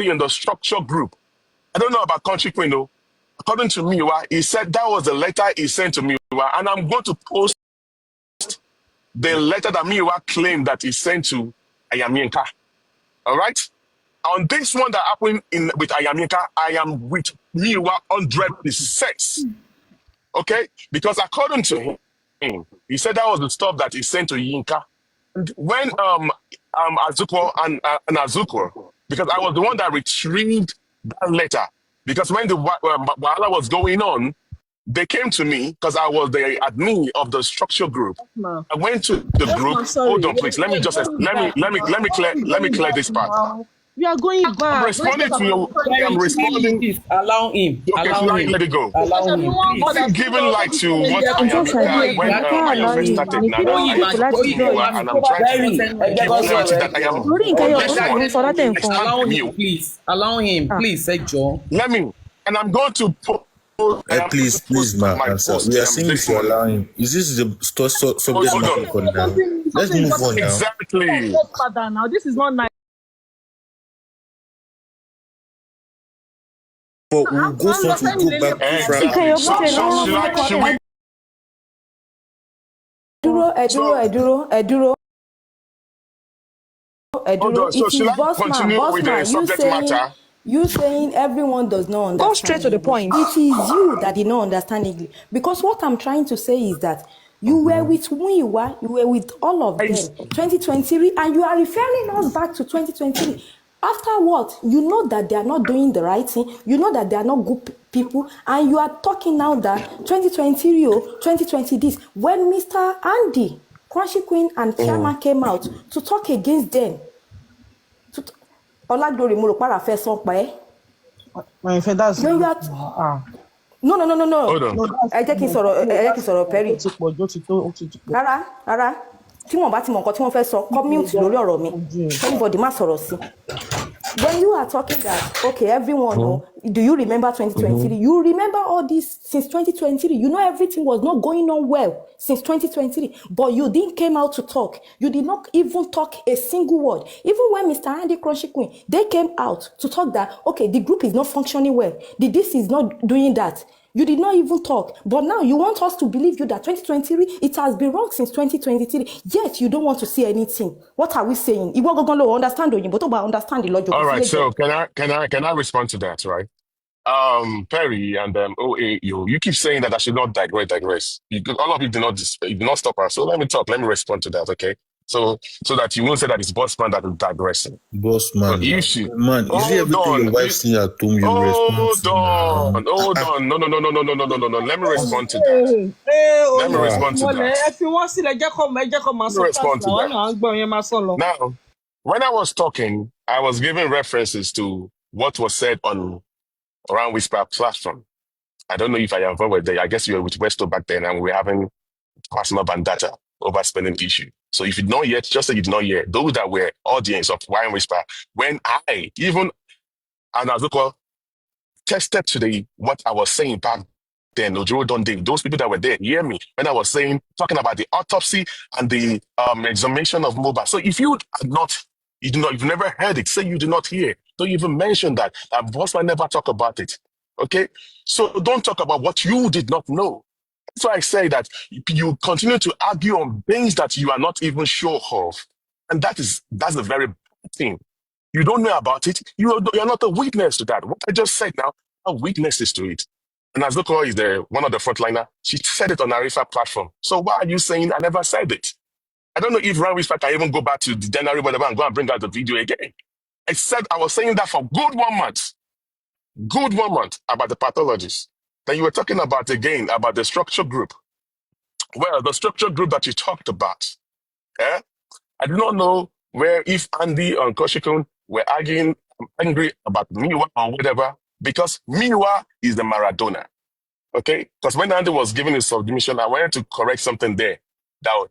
in the structure group. I don't know about Country Queen, though. According to Miwa, he said that was the letter he sent to Miwa, and I'm going to post the letter that Miwa claimed that he sent to Ayaminka. All right? On this one that happened with Ayaminka, I am with Miwa 100%. Okay? Because according to him, he said that was the stuff that he sent to Yinka. And when Azuko and Azuko, because I was the one that retrieved that letter. Because when the Wahala was going on, they came to me because I was the admin of the structure group. I went to the group. Hold on, please. Let me clear this part. You are going back. I'm responding to you. I'm responding. Please allow him. Okay, Allow him. let it go. Allow him. I'm giving light to what when I first started. Now and I'm trying to give light that I am. Allow him, please. Allow him, please. Say Joe. Let me, and I'm going to put. Please, man. We are saying if you allow him. Is this the subject matter now? Let's move on now. Exactly. Now this is not nice. But we'll go back to Frank. Eduro. So should I continue with the subject matter? You saying everyone does not understand. Go straight to the point. It is you that did not understand English. Because what I'm trying to say is that you were with Muiwa, you were with all of them, 2023, and you are referring us back to 2023. After what? You know that they are not doing the right thing. You know that they are not good people. And you are talking now that 2020 or 2020 this. When Mr. Andy, Crunchy Queen, and Fiamma came out to talk against them. Olagbori mo ro para fẹ́ sọ pa ẹ́. My friend, that's No. Hold on. Ẹ jẹ́ kí n sọ̀rọ̀ Perry. Rárá. Tí wọ́n bá ti mọ nǹkan tí wọ́n fẹ́ sọ, commute lórí ọ̀rọ̀ mi. Anybody má sọ̀rọ̀ sí. When you are talking that, okay, everyone, do you remember 2023? You remember all this since 2023. You know everything was not going on well since 2023. But you didn't came out to talk. You did not even talk a single word. Even when Mr. Andy Crunchy Queen, they came out to talk that, okay, the group is not functioning well. This is not doing that. You did not even talk. But now you want us to believe you that 2023, it has been wrong since 2023. Yet you don't want to see anything. What are we saying? You won't understand but understand the logic. All right, so can I respond to that, right? Perry and you keep saying that I should not digress. All of you did not stop us. So let me talk. Let me respond to that, okay? So that you won't say that it's Bossman that is digressing. Bossman, man, is it everything your wife saying at home you respond? Hold on. No. Let me respond to that. Let me respond to that. Now, when I was talking, I was giving references to what was said on Around Whisper platform. I don't know if I am involved there. I guess you were with Westo back then, and we were having personal vendetta over spending issue. So if you did not yet, just say you did not yet. Those that were audience of Wine Whisper, when I even and Azuko tested today what I was saying back then, Ojuro Donde, those people that were there, hear me when I was talking about the autopsy and the examination of MOHBAD. So if you are not, you've never heard it, say you did not hear. Don't even mention that. Bossman never talk about it. Okay? So don't talk about what you did not know. That's why I say that you continue to argue on things that you are not even sure of. And that's a very bad thing. You don't know about it. You're not a witness to that. What I just said now are witnesses to it. And Azuko is one of the frontliner. She said it on Arifa platform. So why are you saying I never said it? I don't know if Ran Whisper can even go back to the January whatever and go and bring out the video again. I was saying that for good 1 month. Good 1 month about the pathologies. Then you were talking about the structure group. Well, the structure group that you talked about, I do not know if Andy and Koshikun were angry about Miwa or whatever, because Miwa is the Maradona. Okay? Because when Andy was giving his submission, I wanted to correct something there that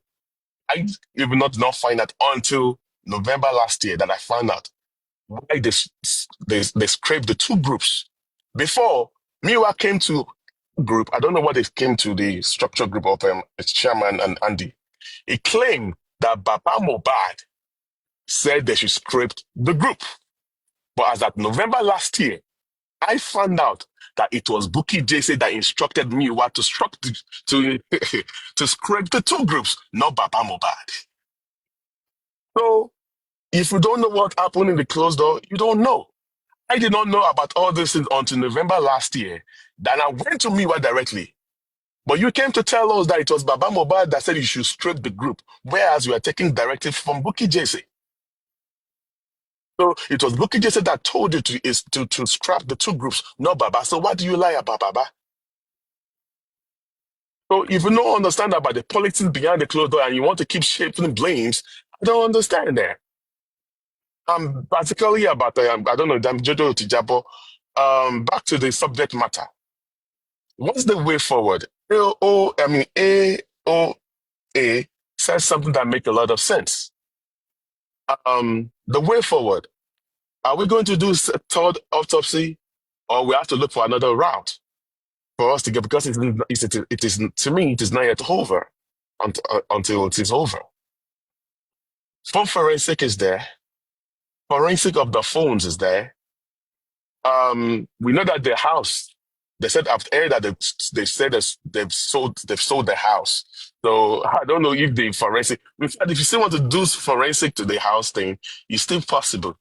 I even not find out until November last year that I found out why they scraped the two groups. Before, Miwa came to group. I don't know what they came to the structure group of its chairman and Andy. He claimed that Baba MOHBAD said they should scrape the group. But as at November last year, I found out that it was Buki JC that instructed me what to to to scrape the two groups, not Baba MOHBAD. So if you don't know what happened in the closed door, you don't know. I did not know about all this until November last year. Then I went to Miwa directly. But you came to tell us that it was Baba MOHBAD that said you should scrape the group, whereas you are taking directive from Buki JC. So it was Buki JC that told you to scrap the two groups, not Baba. So what do you lie about, Baba? So if you don't understand about the politics behind the closed door and you want to keep shaping blames, I don't understand that. Particularly about, I don't know, Jojo Tijabo. Back to the subject matter. What's the way forward? AOA says something that makes a lot of sense. The way forward, are we going to do a third autopsy or we have to look for another route for us to get, because it is to me, it is not yet over until it is over. Phone forensic is there. Forensic of the phones is there. We know that the house, they said after that they said they've sold the house. So I don't know if the forensic, in fact, if you still want to do forensic to the house thing, it's still possible.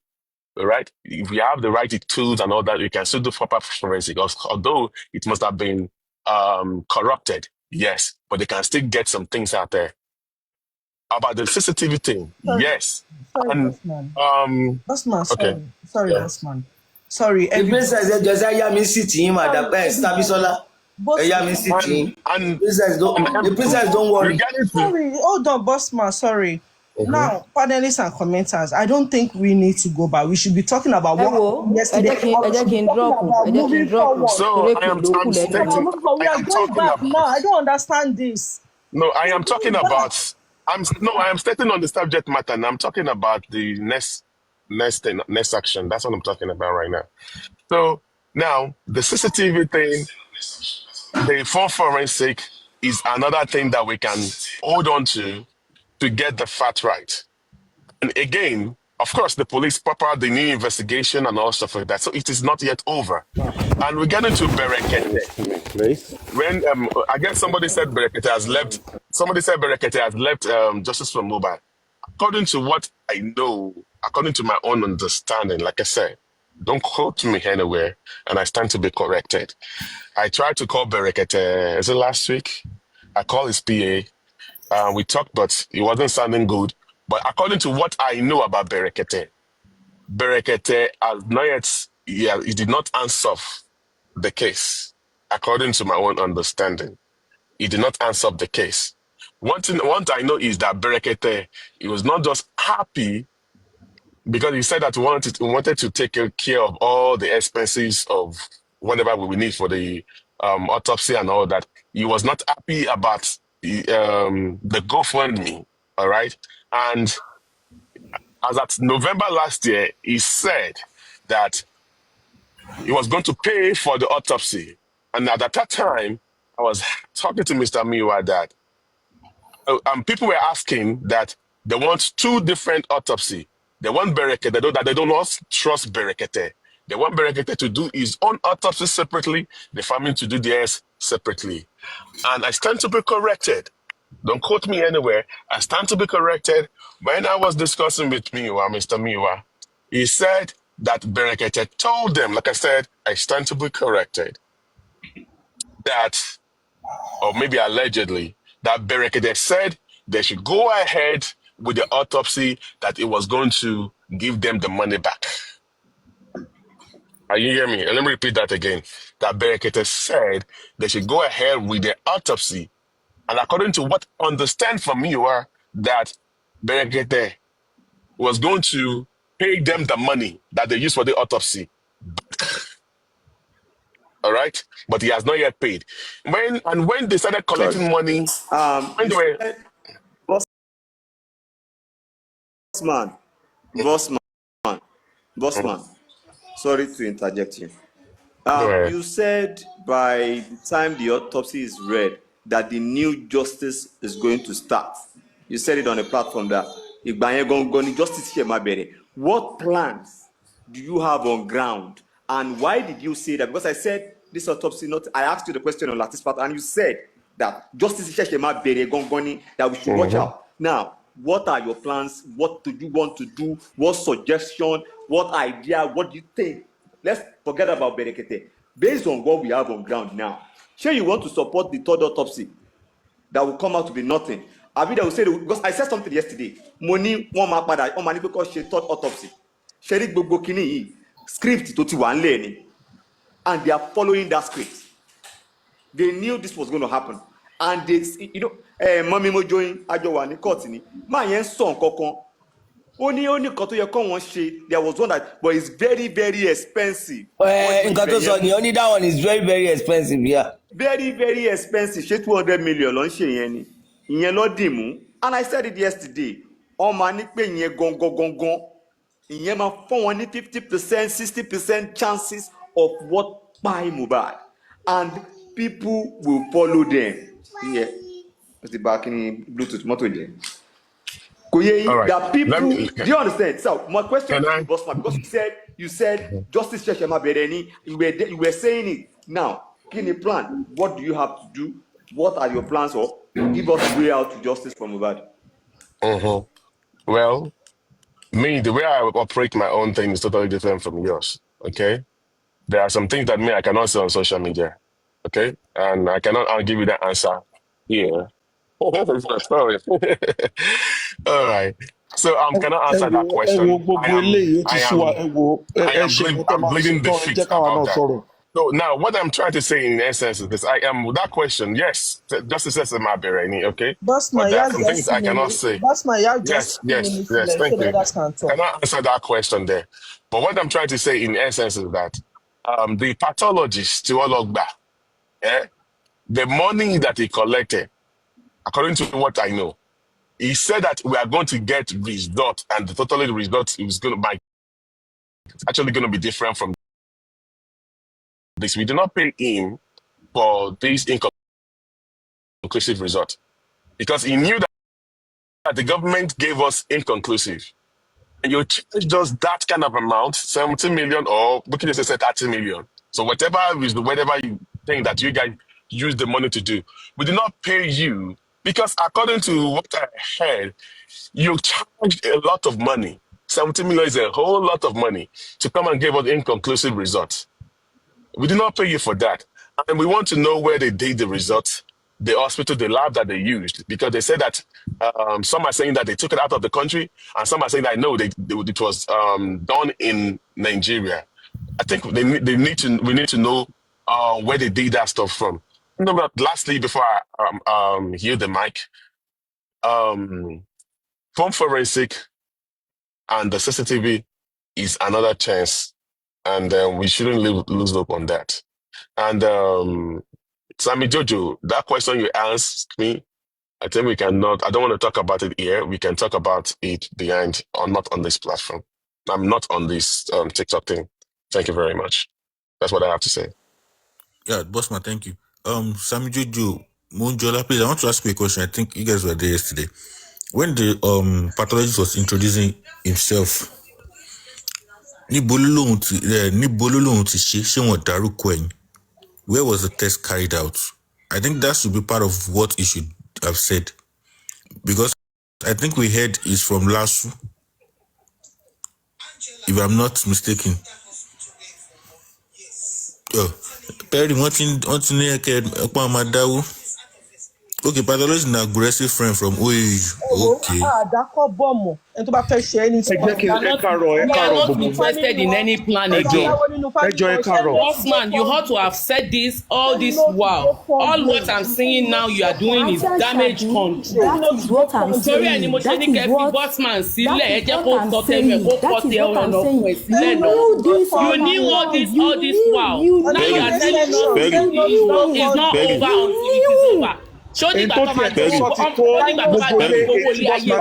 Right? If we have the right tools and all that, we can still do proper forensic. Although it must have been corrupted, yes, but they can still get some things out there. About the CCTV thing, yes. Sorry, And Bossman, sorry. okay. Sorry, Yeah. Bossman. Sorry. The princess said, "Josiah mi city him at the best. Tabisola, Eya mi city him. And The princess don't worry." Sorry, hold on, Bossman, sorry. Now, panelists and commenters, I don't think we need to go back. We should be talking about what happened yesterday. Moving forward. So I am stating, We are going back now. I don't understand this. No, I am talking about. I am stating on the subject matter, and I'm talking about the next action. That's what I'm talking about right now. So now the CCTV thing, the phone forensic is another thing that we can hold on to get the fact right. And again, of course, the police prepare the new investigation and all stuff like that. So it is not yet over. And we get into Berekete. Please. When I guess somebody said Berekete has left. Somebody said Berekete has left Justice for MOHBAD. According to what I know, according to my own understanding, like I said, don't quote me anywhere, and I stand to be corrected. I tried to call Berekete, is it last week? I called his PA. We talked, but it wasn't sounding good. But according to what I know about Berekete has not yet, he did not answer the case, according to my own understanding. He did not answer the case. One thing I know is that Berekete, he was not just happy because he said that he wanted to take care of all the expenses of whatever we need for the autopsy and all that. He was not happy about the GoFundMe, all right? And as at November last year, he said that he was going to pay for the autopsy. And at that time, I was talking to Mr. Miwa that people were asking that they want two different autopsy. They want Berekete, that they do not trust Berekete. They want Berekete to do his own autopsy separately, the family to do theirs separately. And I stand to be corrected. Don't quote me anywhere. I stand to be corrected. When I was discussing with Miwa, Mr. Miwa, he said that Berekete told them, like I said, I stand to be corrected, that, or maybe allegedly, that Berekete said they should go ahead with the autopsy, that it was going to give them the money back. Are you hearing me? And let me repeat that again. That Berekete said they should go ahead with the autopsy. And according to what I understand from you are that Berekete was going to pay them the money that they used for the autopsy. All right? But he has not yet paid. When they started collecting money, when they were... Bossman, sorry to interject you. Go ahead. You said by the time the autopsy is read that the new justice is going to start. You said it on a platform that justice here, my baby. What plans do you have on ground? And why did you say that? Because I said this autopsy not. I asked you the question on Latis part, and you said that Justice Isheshema Bere Gongoni, that we should watch out. Now, what are your plans? What do you want to do? What suggestion? What idea? What do you think? Let's forget about Berekete. Based on what we have on ground now, sure you want to support the third autopsy that will come out to be nothing. Abi that will say, because I said something yesterday. Money one MOHBAD on money because she third autopsy. Sherik gbogbo kini yi script tó ti wà nle ni, and they are following that script. They knew this was going to happen, and they, you know, Mami Mojoyin Ajowa ni court ni. Ma yen so nkankan. Only nkan tó yẹ kó wọ́n ṣe. There was one that, but it's very very expensive. Nkan tó sọ ni only that one is very very expensive, yeah. Very very expensive. Ṣé 200 million ló ń ṣe yẹn ni. Ìyẹn ló dì mú. And I said it yesterday. Ó máa ní pé ìyẹn gangan. Ìyẹn máa fún wọn ní 50%, 60% chances of what by MOHBAD. And people will follow them. Yeah. What's the back in Bluetooth motor there? Right. That people, do you understand? So my question to you, Bossman, because you said Justice Sheshema Bereni, you were saying it. Now, give me a plan. What do you have to do? What are your plans? Or give us a way out to justice from MOHBAD. Well, me, the way I operate my own thing is totally different from yours. Okay, there are some things that I cannot say on social media. Okay, and I'll give you that answer here. Sorry. All right. So I cannot answer that question. I'm bleeding the feet about that. So now what I'm trying to say in essence is this. I am with that question, yes, Justice Sheshema Bereni, okay? But there are some things I cannot say. Yes, thank you. I cannot answer that question there. But what I'm trying to say in essence is that the pathologist to Ologba, the money that he collected, according to what I know, he said that we are going to get result, and the total result is actually going to be different from this. We do not pay him for this inconclusive result because he knew that the government gave us inconclusive. And you charge us that kind of amount, 70 million, or we can just say 30 million. So whatever you think that you guys use the money to do, we did not pay you because according to what I heard, you charged a lot of money. 70 million is a whole lot of money to come and give us inconclusive results. We did not pay you for that. And we want to know where they did the results, the hospital, the lab that they used, because they said that some are saying that they took it out of the country, and some are saying that no, it was done in Nigeria. I think we need to know where they did that stuff from. Lastly, before I hear the mic, home forensic and the CCTV is another chance, and we shouldn't lose hope on that. And Sammy Jojo, that question you asked me, I think we cannot. I don't want to talk about it here. We can talk about it behind, or not on this platform. I'm not on this TikTok thing. Thank you very much. That's what I have to say. Yeah, Bossman, thank you. Sammy Jojo, Monjola, please, I want to ask you a question. I think you guys were there yesterday. When the pathologist was introducing himself, where was the test carried out? I think that should be part of what he should have said. Because I think we heard is from Lasu, if I'm not mistaken. Perry, okay, pathologist is an aggressive friend from OAU. Okay. You are not interested in any plan again. Bossman, you ought to have said this all this while. All what I'm saying now you are doing is damage control. That is what I'm saying. That is what I'm saying. You knew all this while. Now you are telling us it's not over until it is over. ṣó nígbà tó máa Bẹ́ẹ̀ni. ó nígbà tó máa di gbogbo ilé ayé wa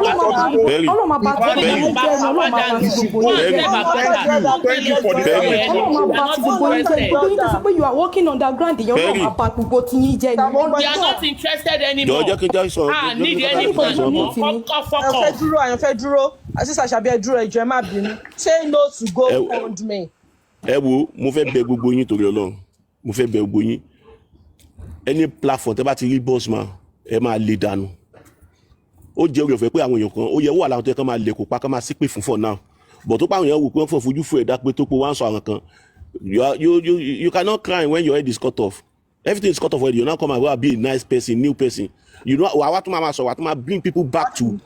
Bẹ́ẹ̀ni. Ọlọ́run bá ti gbogbo yín jẹ́ ni Ọlọ́run bá ti gbogbo yín jẹ́ ni. Thank you for the comment. Ọlọ́run bá ti gbogbo yín jẹ́ gbogbo yín tó sọ pé you are working underground yẹn Ọlọ́run bá gbogbo ti yín jẹ́ ni. We are not interested anymore. Jọ̀ọ́ jẹ́ kí n jẹ́ sọ. Ah, need any plan mọ́. Àyànfẹ́ dúró, àṣìṣe àṣàbí ẹ dúró ẹjọ́ ẹ má bínú. Say no to go fund me. Ẹ wo, mo fẹ́ bẹ̀ gbogbo yín torí Ọlọ́run. Mo fẹ́ bẹ̀ gbogbo yín. Any platform tẹ́ bá ti rí Bossman, ẹ máa lè dànù. Ó jẹ́ orí ọ̀fẹ́ pé àwọn èèyàn kan, ó yẹ wà láwọn tó yẹ kán máa lè kópa kán máa sípè fún for now. But tó pa àwọn èèyàn wò pé wọ́n fọ́ fojú fún ẹ̀dá pé tó pé wọ́n á sọ àwọn kan. You cannot cry when your head is cut off. Everything is cut off already. You now come and go be a nice person, new person. You know, what to bring people back to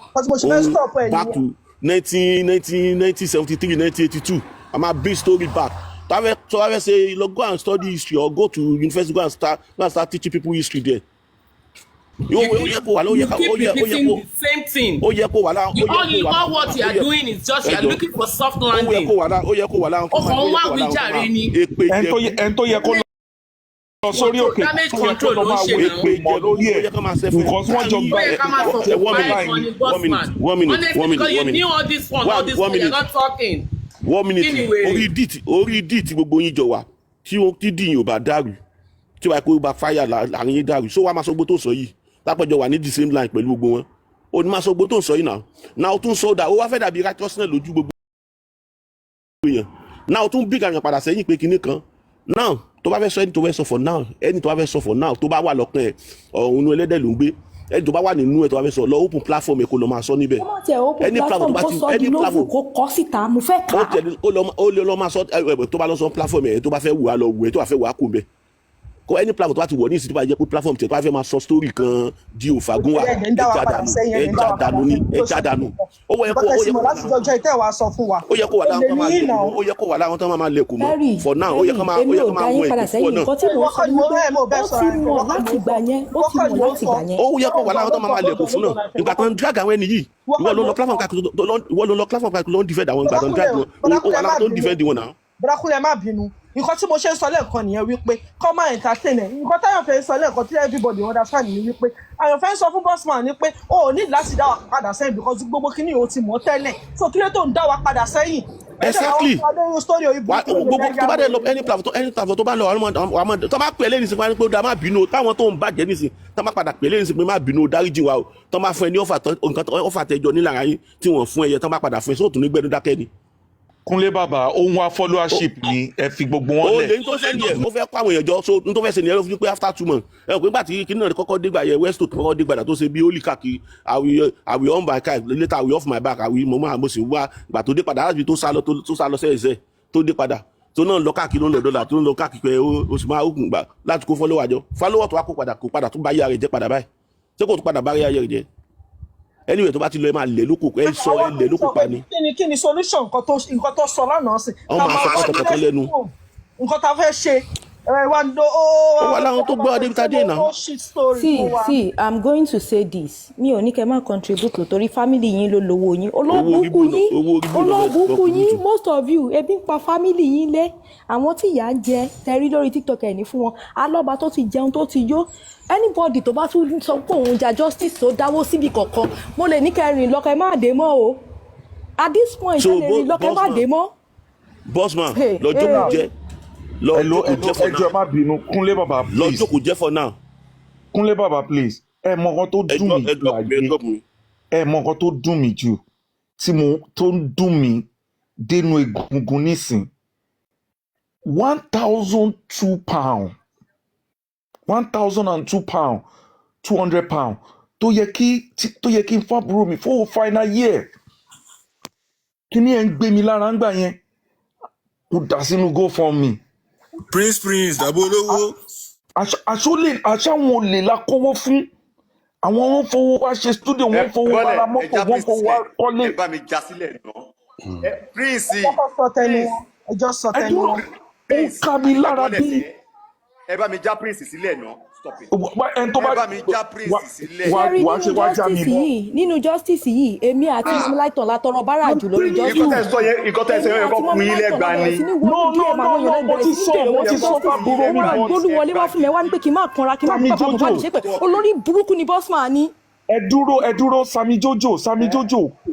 1973, 1982. I'm a bring story back. So I will say, go and study history or go to university, go and start teaching people history there. You keep repeating the same thing. All what you are doing is just you are looking for soft landing. Sórí òkè damage control ló ń ṣe náà lórí ẹ̀ because wọ́n jọ gba one minute you knew all this one you're not talking. 1 minute orí dìtì gbogbo yín jọ wà tí dìyìn ò bá dàrú tí wàá kó bá fáyà láàrin yín dàrú so wàá máa sọ gbogbo tó sọ yìí lápẹjọ wà ní the same line pẹ̀lú gbogbo wọn ó ní máa sọ gbogbo tó sọ yìí náà ó tún sọ dà ó wá fẹ́ dàbí righteousness lójú gbogbo yẹn náà ó tún bí kàyàn padà sẹ́yìn pé kinní kan náà tó bá fẹ́ sọ ẹni tó fẹ́ sọ for now ẹni tó bá fẹ́ sọ for now tó bá wà lọ́kàn ẹ̀ ọ̀hún ẹlẹ́dẹ̀ ló ń gbé ẹni tó bá wà nínú ẹ̀ tó bá fẹ́ sọ lọ open platform ẹ̀ kó lọ máa sọ níbẹ̀ ẹni platform tó bá ti ẹni platform kó kọ́ síta mo fẹ́ kà á ó lè lọ máa sọ tó bá lọ sọ platform ẹ̀ tó bá fẹ́ wù á lọ wù ẹ̀ tó bá fẹ́ wù á kó bẹ̀ kó ẹni platform tó bá ti wọ̀ ní ìsìn tó bá jẹ́ pé platform tẹ̀ tó bá fẹ́ máa sọ story kan di òfagún wa ẹja dànù ó yẹ kó wà láwọn tó máa lẹ̀kùn mọ́ for now ó yẹ kó máa wọ ẹ̀kú fún náà ó yẹ kó wà láwọn tó máa lẹ̀kùn fún náà ìgbà tó ń drag àwọn ẹni yìí ìwọ ló lọ platform káàkiri ló ń defend àwọn ìgbà tó ń drag wọn ó wà láwọn tó ń defend wọn náà. Bùrákúlẹ̀ má bínú nǹkan tí mo ṣe ń sọ lẹ́ẹ̀kan nìyẹn wípé kọ́ máa entertain ẹ̀ nǹkan táyọ̀fẹ́ ń sọ lẹ́ẹ̀kan tí everybody understand ni wípé àyọ̀fẹ́ ń sọ fún Bossman ni pé o ò ní láti dá wa padà sẹ́yìn because gbogbo kíní o ti mọ̀ tẹ́lẹ̀ so kí ló tó ń dá wa padà sẹ́yìn. Exactly gbogbo tó bá dé lọ any platform tó bá lọ àwọn tó bá pè lẹ́yìn sí pé ó má bínú táwọn tó ń bàjẹ́ nísìn tó má padà pè lẹ́yìn sí pé má bínú dáríjì wa o tó má fún ẹ ní ọ̀fà tẹjọ nílára yín tí wọ́n fún ẹyẹ tó má padà fún ẹ sóòtún ní gbẹ́nu dákẹ́ ni. Kúnlé bàbá ohun wa followership ni ẹ fi gbogbo wọn lẹ. o lè ní tó sẹ́ni ẹ̀ ó fẹ́ kó àwọn èèyàn jọ so ní tó fẹ́ sẹ́ni ẹ̀ ló fi pé after 2 months ẹ̀ pé gbàtí kí náà kọ́kọ́ dégbà yẹ west tó kọ́kọ́ dégbà tó ṣe bí ó lì káàkiri àwì on my car later àwì off my back àwì mọ̀mọ́ àmọ́sí wá gbà tó dé padà láti tó sá lọ sẹ́yẹsẹ́ tó dé padà tó náà lọ káàkiri ló ń lọ dọ́là tó ń lọ káàkiri pé oṣù máa ogun gbà láti kó follower jọ follower tó wá kó padà tó bá yára rẹ̀ jẹ́ padà báyìí ṣé kò tó padà bá yára rẹ̀ jẹ́ anyway tó bá ti lọ ẹ máa lè lóko ẹ sọ ẹ lè lóko pa ni. kí ni solution nǹkan tó sọ lánàá sí. ọmọ máa sọ kọ́tọ̀kọ́tọ̀ lẹ́nu. nǹkan tá a fẹ́ ṣe ó wà láwọn tó gbọ́ adébítadé náà. see I'm going to say this mi ò ní kẹ́ máa contribute torí family yín ló lówó yín olóògùnkù yín most of you ebi ń pa family yín lé àwọn tí ìyà ń jẹ tẹrí lórí TikTok ẹ̀ ní fún wọn alọ́ba tó ti jẹun tó ti yó anybody tó bá tún sọ pé òun jà justice tó dáwó síbi kọ̀ọ̀kan mo lè ní kẹrin lọ́kẹ́ má dé mọ́ o at this point ẹ lè rìn lọ́kẹ́ má dé mọ́. Bossman lọ́jọ́ kò jẹ́ ẹjọ́ má bínú Kúnlé bàbá please lọ́jọ́ kò jẹ́ for now. Kúnlé bàbá please ẹ mọ nǹkan tó dùn mí jù àyè ẹ mọ nǹkan tó dùn mí jù tó ń dùn mí dénú egungun nísìn £1,002 £1,002 £200 tó yẹ kí n fábúrò mi fún final year kí ni ẹ ń gbé mi lára ń gbà yẹn mo dà sínú GoFundMe. Prince dàbò olówó. àṣàwọn olè la kówó fún àwọn wọn fowó wá ṣe studio wọn fowó wá ra mọ́tò wọn fowó wá kọ́lé. ẹ bá mi já sílẹ̀ náà Prince ẹjọ́ sọ tẹnu wọn. ó ká mi lára bí. ẹ bá mi já Prince sílẹ̀ náà stop it. ẹni tó bá ẹ bá mi já prince sílẹ̀. wá ṣe wá já mi bọ́. nínú justice yìí èmi àti Mọ́láìtàn látọrọ bára jù lórí justice. Ìkọ́ tẹ́ sọ yẹn kọ́ fún yín lẹ́gbàá ni. no mo ti sọ fábúrò mi bọ́. Olúwọlé wá fún mi wá ní pé kí n má kanra kí n má bàbá Mohbad ṣe pé olórí burúkú ni bossman ni. ẹ dúró Sami Jojo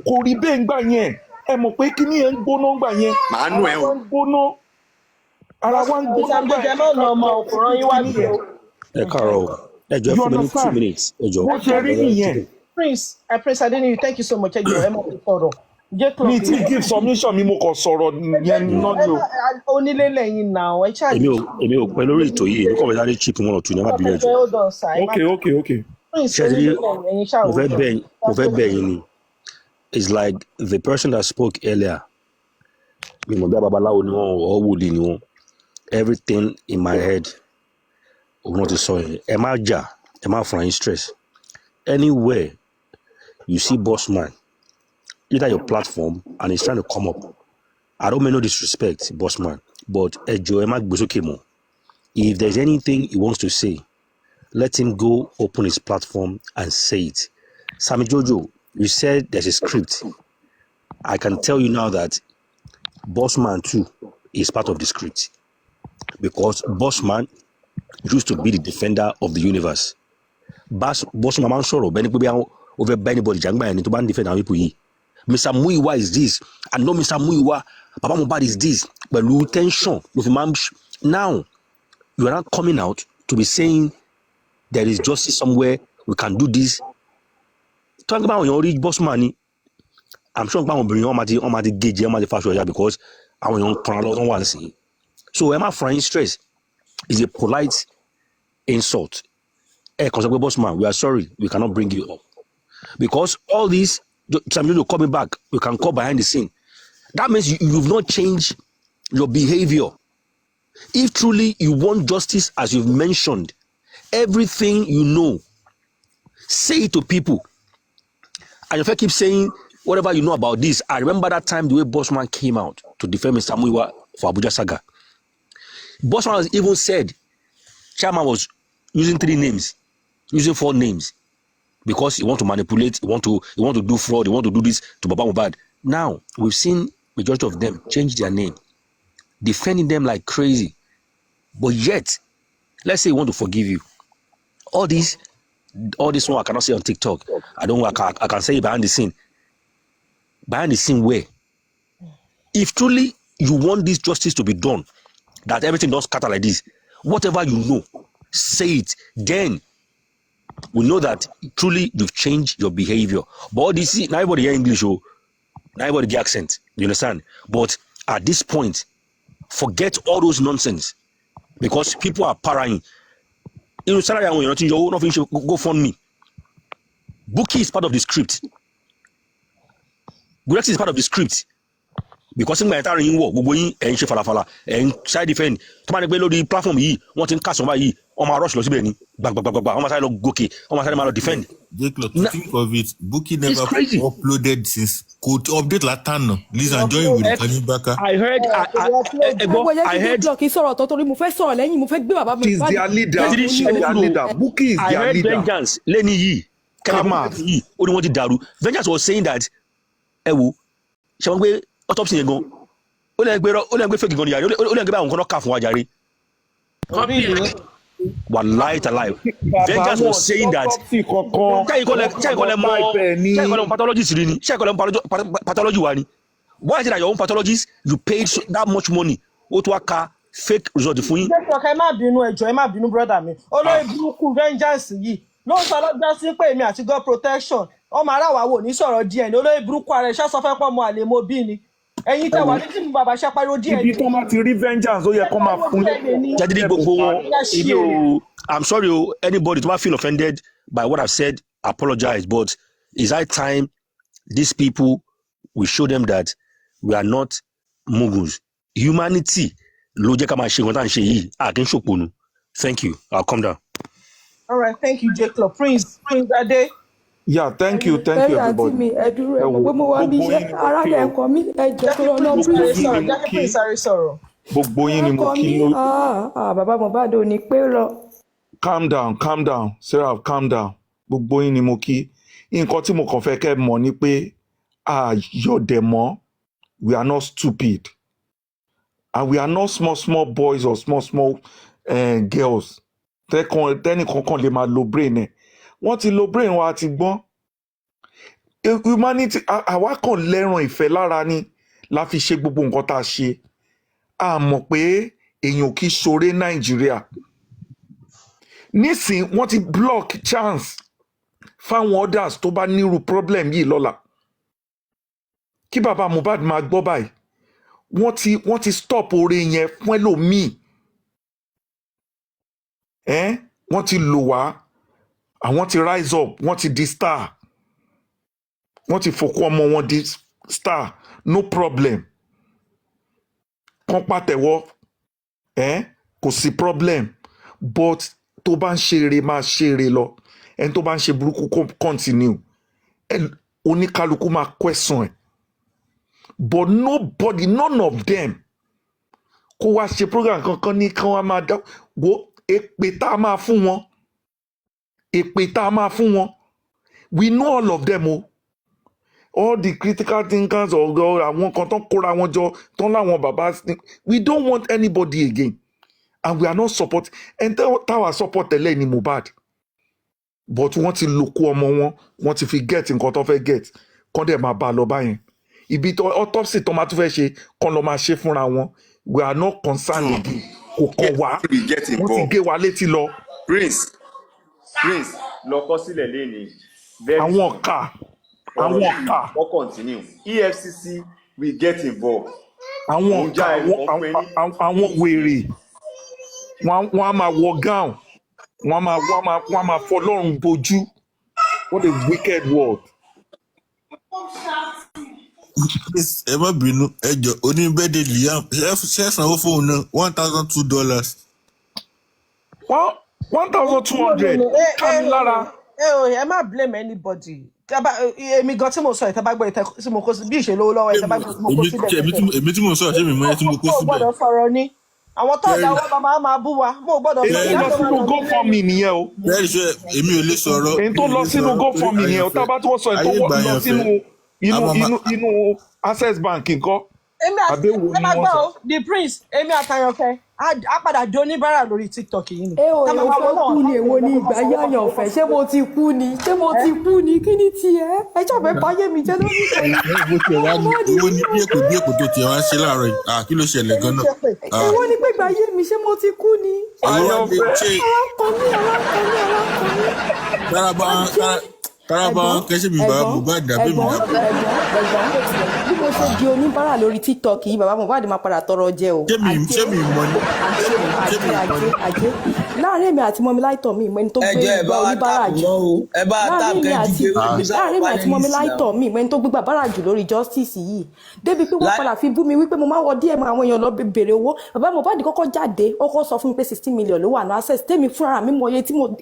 kò rí bẹ́ẹ̀ ń gbà yẹn ẹ mọ̀ pé kíní yẹn ń gbóná ń gbà yẹn. màá nù ẹ o. ara wa ń gbóná ń gbà yẹn. ẹ káàárọ̀ ẹ jọ̀ọ́ fún mi ní 2 minutes ẹ jọ̀ọ́. wọ́n ṣe rí nìyẹn. Prince Adeniyi, thank you so much. ẹ jọ̀ọ́ ẹ mọ̀ sọ̀rọ̀. mi ti give submission mi mo kàn sọ̀rọ̀ yẹn náà ni o. onílé lẹ́yìn náà ẹ ṣáà. èmi ò pẹ́ lórí ètò yìí nípa ọ̀bẹ chip 1 or 2 ní ẹ má bínú ẹ jọ̀ọ́. Okay. ṣẹ́ẹ́dì mo fẹ́ bẹ̀ yín ni. It's like the person that spoke earlier. Mi mọ̀ bí babaláwo ni wọ́n or wòlíì ni wọ́n. Everything in my head. Òun náà ti sọ yẹn. Ẹ má jà, ẹ má fún yín stress. Anywhere you see bossman, either your platform and he's trying to come up. I don't mean no disrespect, bossman, but ẹ jọ̀ọ́ ẹ má gbé sókè mọ́. If there's anything he wants to say, let him go open his platform and say it. Sami Jojo, you said there's a script. I can tell you now that Bossman too is part of the script. Because Bossman used to be the defender of the universe. Bossman man sọ̀rọ̀ bẹ́ẹ̀ ni pé bí àwọn over anybody jàǹgbà ẹni tó bá ń defend àwọn people yìí. Mr. Muiwa is this. I know Mr. Muiwa. Baba Mohbad is this. Pẹ̀lú tension. Now, you are not coming out to be saying there is justice somewhere. We can do this. Talking about your rich bossman ni. I'm sure about bring on my gauge, on my fashion because I want to on one see. So am I frying stress? Is a polite insult. Hey, bossman, we are sorry, we cannot bring you up. Because all these some people coming back, we can call behind the scene. That means you've not changed your behavior. If truly you want justice, as you've mentioned, everything you know, say it to people. And if I keep saying whatever you know about this, I remember that time the way Bossman came out to defend Mr. Muiwa for Abuja Saga. Bossman has even said Chairman was using 3 names, using 4 names, because he want to manipulate, he want to do fraud, he want to do this to Baba Mohbad. Now we've seen majority of them change their name, defending them like crazy. But yet, let's say he want to forgive you. All this one I cannot say on TikTok. I can say it behind the scene. Behind the scene where? If truly you want this justice to be done, that everything don't scatter like this, whatever you know, say it. Then we know that truly you've changed your behavior. But all this, now everybody hear English, now everybody get accent. You understand? But at this point, forget all those nonsense. Because people are parrying. You know, go fund me. Buki is part of the script. Buki is part of the script. Because in my entire war, gbogbo yin en ṣe falafala, en side defend. Tó bá ní pé lórí platform yìí, wọ́n ti ń cast on yìí, wọ́n máa rush lọ síbẹ̀ ni. Gbagbagbagba, wọ́n máa sáré lọ gòkè, wọ́n máa sáré máa lọ defend. To think of it, Buki never uploaded since could update Latano. Listen, enjoy with Kanibaka. I heard. She's their leader. Buki is their leader. Vengeance, Lenny Yi, Yi, Odi Daru. Vengeance was saying that, Ewo, Shawangwe autopsy yẹn ó lè gbé fake gan yàrá ó lè gbé àwọn kan kà fún wa jàre. Wallahi talai. Vengeance was saying that ṣé ìkọlẹ̀ mọ pathologist rí ni ṣé ìkọlẹ̀ pathology wa ni. Why is it that your own pathologist you paid that much money ó tún wá ka fake result fún yín. ẹ má bínú ẹjọ́ ẹ má bínú brother mi olórí burúkú Vengeance yìí ló ń sọ lọ́jọ́ sí pé èmi àti God protection ọmọ aráwá wò ní sọ̀rọ̀ díẹ̀ ní olórí burúkú ara ẹ̀ ṣá sọ fẹ́ pọ̀ mọ́ àlè mo bí ni. Ẹ̀yin tẹ́ wà ní tí mo bàbá ṣe pariwo díẹ̀ ibi tó máa ti rí vengeance ó yẹ kó máa fún jẹ́dídí gbogbo wọn. I'm sorry anybody to feel offended by what I've said, apologize, but it's high time these people we show them that we are not mugus. Humanity ló jẹ́ ká máa ṣe nǹkan tá à ń ṣe yìí àkín ṣòpònú. Thank you, I'll come down. All right, thank you Jacob. Prince Ade. Yeah, thank you everybody. Gbogbo yín ni mo kí ló. Bàbá Mohbad ò ní pé lọ. calm down Sarah, calm down gbogbo yín ni mo kí nǹkan tí mo kàn fẹ́ kẹ́ mọ̀ ni pé yọ̀dẹ̀ mọ́ we are not stupid and we are not small boys or small girls tẹ́nìkan kan lè máa lo brain ẹ̀ wọ́n ti lo brain wa ti gbọ́n humanity àwa kàn lẹ́ràn ìfẹ́ lára ni la fi ṣe gbogbo nǹkan tá a ṣe a mọ̀ pé èèyàn kì í ṣoore Nàìjíríà nísìn wọ́n ti block chance fáwọn others tó bá nírú problem yìí lọ́la kí bàbá Mohbad máa gbọ́ báyìí wọ́n ti stop oore yẹn fún ẹlòmíì wọ́n ti lò wá àwọn ti rise up wọ́n ti di star wọ́n ti fòkú ọmọ wọn di star no problem kán pàtẹ́wọ́ kò sí problem but tó bá ń ṣeré máa ṣeré lọ ẹni tó bá ń ṣe burúkú continue oníkálukú máa question ẹ̀ but nobody none of them kó wá ṣe program kankan ní kán wá máa dá wo èpè tá a máa fún wọn we know all of them o all the critical thinkers or àwọn kan tó kóra wọn jọ tó láwọn bàbá we don't want anybody again and we are not support and táwa support tẹ́lẹ̀ ní Mohbad but wọ́n ti lò kú ọmọ wọn wọ́n ti fi get nǹkan tó fẹ́ get kán dẹ̀ máa bá a lọ báyẹn ibi tó autopsy tó máa tún fẹ́ ṣe kán lọ máa ṣe fúnra wọn we are not concerned again kò kàn wá wọ́n ti gé wa létí lọ. Prince lọ kọ sílẹ̀ lẹ́ni. àwọn ọ̀ka wọ́n continue EFCC will get involved. àwọn ọ̀ka àwọn wèrè wọ́n á máa wọ gown wọ́n á máa fọlọ́run bojú what a wicked world. ẹ má bínú ẹjọ oníbẹ̀dẹ̀ Liam ṣe sanwó fóun náà $1,002. $1,200 kámi lára. ẹ má blame anybody èmi gan tí mo sọ ìtẹ́ bá gbọ́ ìtẹ́ tí mo kó sí bí ìṣèlú lọ́wọ́ ìtẹ́ bá gbọ́ tí mo kó síbẹ̀. èmi tí mo sọ ṣé mi mọ ẹ tí mo kó síbẹ̀. mo gbọ́dọ̀ sọ̀rọ̀ ni àwọn tó ọ̀dà wọn máa bú wa mo gbọ́dọ̀ sọ̀rọ̀. èyí tó lọ sínú GoFundMe nìyẹn o. bẹ́ẹ̀ ṣe èmi ò lè sọ̀rọ̀. èyí tó lọ sínú GoFundMe nìyẹn o tá a bá tó sọ èyí tó lọ sínú inú Access Bank nǹkan. ẹ máa gbọ́ o the Prince èmi àtàyànfẹ́ a padà di oníbàárà lórí TikTok yìí ni. èwo kú ni èwo ni ìgbà yáyàn ọ̀fẹ́ ṣé mo ti kú ni kí ni tiẹ̀ ẹ jọ̀bẹ́ báyé mi jẹ́ lórí ìtọ́jú. owó ní bí èkó tó tiẹ̀ wá ń ṣe láàárọ̀ yìí kí ló ṣẹlẹ̀ gan-an. èwo ni pé ìgbà yé mi ṣé mo ti kú ni. Karaba kẹsẹ mi bá Mohbad dàbí mi. bí mo ṣe di oníbàárà lórí TikTok yìí bàbá Mohbad máa padà tọrọ jẹ o. ṣé mi mọ ni. àjẹ láàrin èmi àti mọ́mi láìtọ̀ mi ìmọ̀ ẹni tó gbé ìgbà oníbàárà jù. láàrin èmi àti mọ́mi láìtọ̀ mi ìmọ̀ ẹni tó gbé bàbárà jù lórí justice yìí débi pé wọ́n padà fi bú mi wípé mo máa wọ díẹ̀ mọ́ àwọn èèyàn lọ bèrè owó bàbá Mohbad kọ́kọ́ jáde ó kọ́ sọ fún mi pé 16 million ló wà ní Access tèmi fúnra mi mọ iye tí àwọn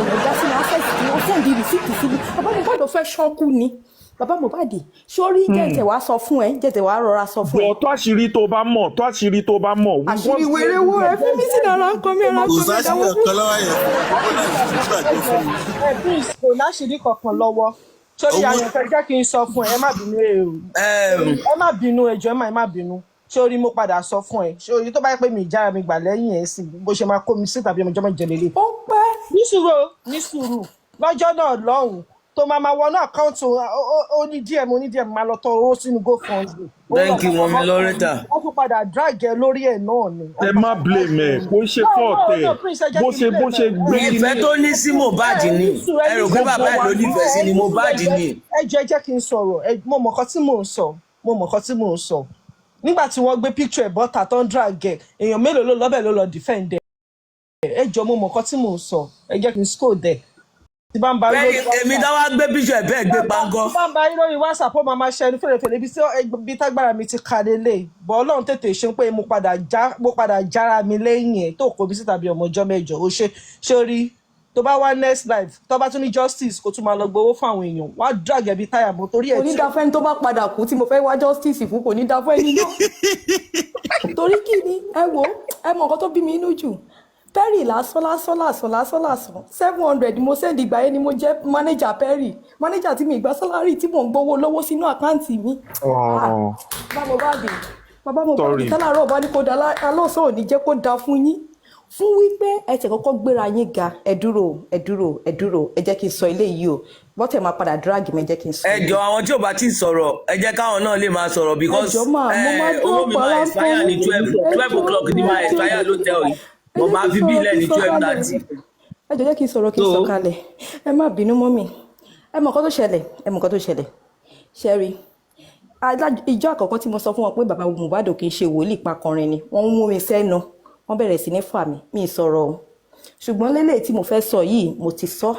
èèyàn já sí ní Access tí wọ́n sẹ́ndì rìsíìtì sí mi bàbá Mohbad fẹ́ ṣọ́kú ni bàbá Mohbad sórí jẹ̀tẹ̀ wá sọ fún ẹ jẹ̀tẹ̀ wá rọra sọ fún ẹ. bọ̀ tó àṣírí tó bá mọ̀ àṣírí wèrè wo ẹ fi mí sínú ara ń kọ́ mi ara ń kọ́ mi dáwọ́ fún mi. Prince kò láṣìírí kankan lọ́wọ́ sórí àyànfẹ́ jẹ́ kí n sọ fún ẹ má bínú ẹ má bínú ẹjọ́ ẹ má bínú sórí mo padà sọ fún ẹ sórí tó bá yẹ pé mi ìjára mi gbà lẹ́yìn ẹ̀ sí bó ṣe máa kó mi sí tàbí ọmọjọ́ mẹ́jẹ lélẹ̀. ó pẹ́ ní sùúrù lọ́jọ́ náà lọ́hùn tó máa wọnú àkáǹtì onídìẹ̀mù máa lọ tọ owó sínú GoFundMe. thank you mọ̀mí lọ́rẹ́tà. wọ́n tún padà drag ẹ lórí ẹ̀ náà ni. ẹ má blame ẹ kó ṣe fọ́ọ̀tẹ̀ bó ṣe gbé kí ni. ìfẹ́ tó ní sí Mohbad ni ẹ rò pé bàbá ẹ̀ ló nífẹ̀ẹ́ sí ni Mohbad ni. ẹ jẹ́ kí n sọ̀rọ̀ mo mọ̀ nǹkan tí mò ń sọ nígbà tí wọ́n gbé picture ẹ̀ bọ́ta tó ń drag ẹ̀ èèyàn mélòó ló lọ́bẹ̀ ló lọ defend ẹ̀ ẹ jọ mo mọ̀ nǹkan tí mò ń sọ ẹ jẹ́ kí n scold ẹ̀. èmi dáwà gbé bíṣọ ẹ bẹ́ẹ̀ gbé pàgọ́. tí bá ń ba yín lórí WhatsApp ó máa ṣe ẹnu fèrèfèrè ibi tágbára mi ti ka lélẹ̀ bọ́ Ọlọ́run tètè ṣe pé mo padà jára mi lẹ́yìn ẹ̀ tó kó bí síta bí ọmọ ọjọ́ mẹ́jọ ó ṣe rí tó bá wá next life tó bá tún ní justice kó tún máa lọ gbowó fún àwọn èèyàn wá drag ẹbí táyà mọ́ torí ẹ̀ tí. kò ní dá fẹ́ni tó bá padà kú tí mo fẹ́ wá justice fún kò ní dá fẹ́ni náà torí kí ni ẹ wo ẹ mọ nǹkan tó bí mi inú jù Perry lásán 700 mo send ìgbà yẹn ni mo jẹ́ manager Perry, manager tí mi ìgbà salary tí mò ń gbowó lọ́wọ́ sínú àkáǹtì mi. Bàbá Mohbad tálàrọ̀ bá ní kó da alọ́sàn ò ní jẹ́ kó da fún yín fún wípé ẹ tẹ̀ kọ́kọ́ gbéra yín ga ẹ dúró ẹ jẹ́ kí n sọ ilé yìí o bọ́tẹ̀ máa padà drag mi ẹ jẹ́ kí n sọ. Ẹ jọ àwọn tí ò bá ti sọ̀rọ̀ ẹ jẹ́ káwọn náà lè máa sọ̀rọ̀ because owó mi máa expire ní 12 o'clock ní máa expire ló tẹ́ òyìn mo máa fi bílẹ̀ ní 12:30. ẹ jẹ́ kí n sọ̀rọ̀ kí n sọ kalẹ̀ ẹ má bínú mọ́ mi ẹ mọ̀ nǹkan tó ṣẹlẹ̀ ṣẹ́rí ìjọ àkọ́kọ́ tí mo sọ fún wọn pé bàbá Mohbad kì í ṣe wòlíì pakọrin ni wọ́n ń mú mi sẹ́nu wọ́n bẹ̀rẹ̀ sí ní fà mí mi sọ̀rọ̀ o ṣùgbọ́n lélẹ̀ tí mo fẹ́ sọ yìí mo ti sọ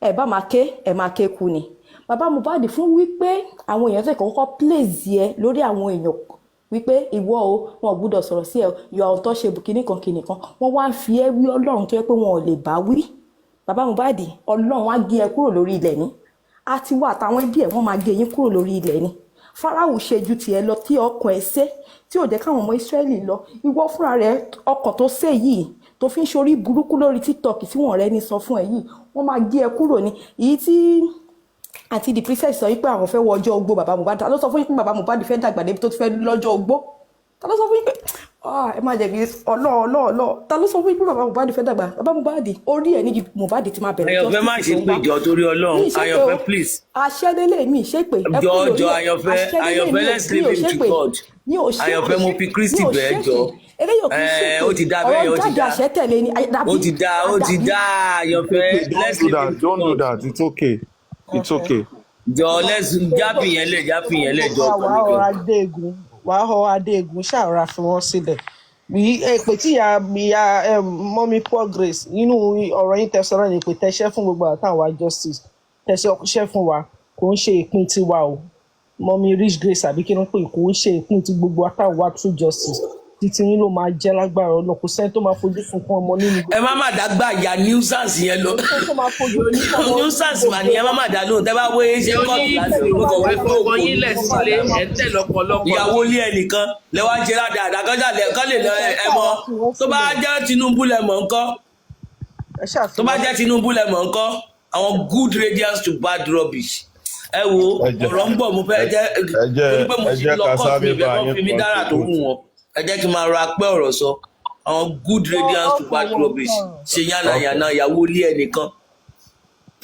ẹ bá máa ké kú ni bàbá Mohbad fún wípé àwọn èèyàn tó kọ́kọ́ place ẹ lórí àwọn èèyàn wípé ìwọ o wọn ò gbúdọ̀ sọ̀rọ̀ sí ẹ yọ àwọn tó ṣe kìnnìkan wọ́n wá ń fi ẹ́ wí Ọlọ́run tó yẹ pé wọn ò lè bá wí bàbá Mohbad Ọlọ́run á gé ẹ kúrò lórí ilẹ̀ ni àti wà àtàwọn ẹbí ẹ wọ́n máa gé yín kúrò lórí ilẹ̀ ni Fáráò ṣe ju tiẹ̀ lọ tí ọkàn ẹ sé tí ò jẹ́ káwọn ọmọ Ísírẹ́lì lọ ìwọ fúnra rẹ ọkàn tó sé yìí tó fi ń ṣorí burúkú lórí TikTok tí wọ́n rẹ ní sọ fún ẹ yìí wọ́n máa gé ẹ kúrò ní èyí tí àti the princess sọ wípé àwọn fẹ́ wọ ọjọ́ ogbó bàbá Mohbad ta ló sọ fún yín pé bàbá Mohbad fẹ́ dàgbà débi tó ti fẹ́ lọ́jọ́ ogbó ta ló sọ fún yín pé ẹ má jẹ̀bi ọlọ́ọ̀lọ́ ta ló sọ fún yín pé bàbá Mohbad fẹ́ dàgbà bàbá Mohbad orí ẹ̀ níbi Mohbad ti máa bẹ̀rẹ̀ Ayọ̀fẹ́ má ṣe pé ìjọ torí Ọlọ́run Ayọ̀fẹ́ please aṣẹ́lélẹ̀ mi ṣe pé jọ Ayọ̀fẹ́ let's leave him to God Ayọ̀fẹ́ mo fi Kristi bẹ́ẹ̀ jọ ó ti dá bẹ́ẹ̀ ó ti dá Ayọ̀fẹ́ let's leave him to God. Don't do that it's okay. Jọ let's jáfìyẹn lẹ̀ jọ. wàá họ Adéègùn ṣàrà fún wọn sílẹ̀ èpè tí ìyá mọ́mí Poor Grace nínú ọ̀rọ̀ yín tẹ̀sán ní pé tẹ̀ṣẹ́ fún gbogbo àtàwọn justice tẹ̀ṣẹ́ fún wa kò ń ṣe ìpín tiwa o mọ́mí Rich Grace àbí kí ló ń pè kò ń ṣe ìpín ti gbogbo àtàwọn true justice títí yín ló máa jẹ́ lágbára ọ̀nà kò sẹ́ni tó máa fojú fún ọmọ nínú. ẹ má má dá gbà ya nuisance yẹn lọ nuisance mà ní ẹ má má dá lóhùn tẹ bá wé ṣe kọ́ọ̀tù láti ọkọ̀ wẹ́ fún òkú yín lẹ̀ sílé ẹ̀ ń tẹ̀ lọ́pọ̀lọpọ̀. ìyàwó ilé ẹnìkan lẹ́wọ́ ń ṣe dáadáa kọ́ lè lọ ẹ mọ́ tó bá jẹ́ Tinubu lẹ̀ mọ̀ ńkọ́ àwọn good radiance to bad rubbish ẹ wo ọ̀rọ̀ ń bọ̀ mo fẹ́ jẹ́ pé mo ti lọ kọ́ọ̀tù mi ìbẹ̀ kan fi mí dára tó wù wọn ẹ jẹ́ kí n máa ra pẹ́ ọ̀rọ̀ sọ àwọn good radiance to bad rubbish ṣe yánnayànna ìyàwó ilé ẹnìkan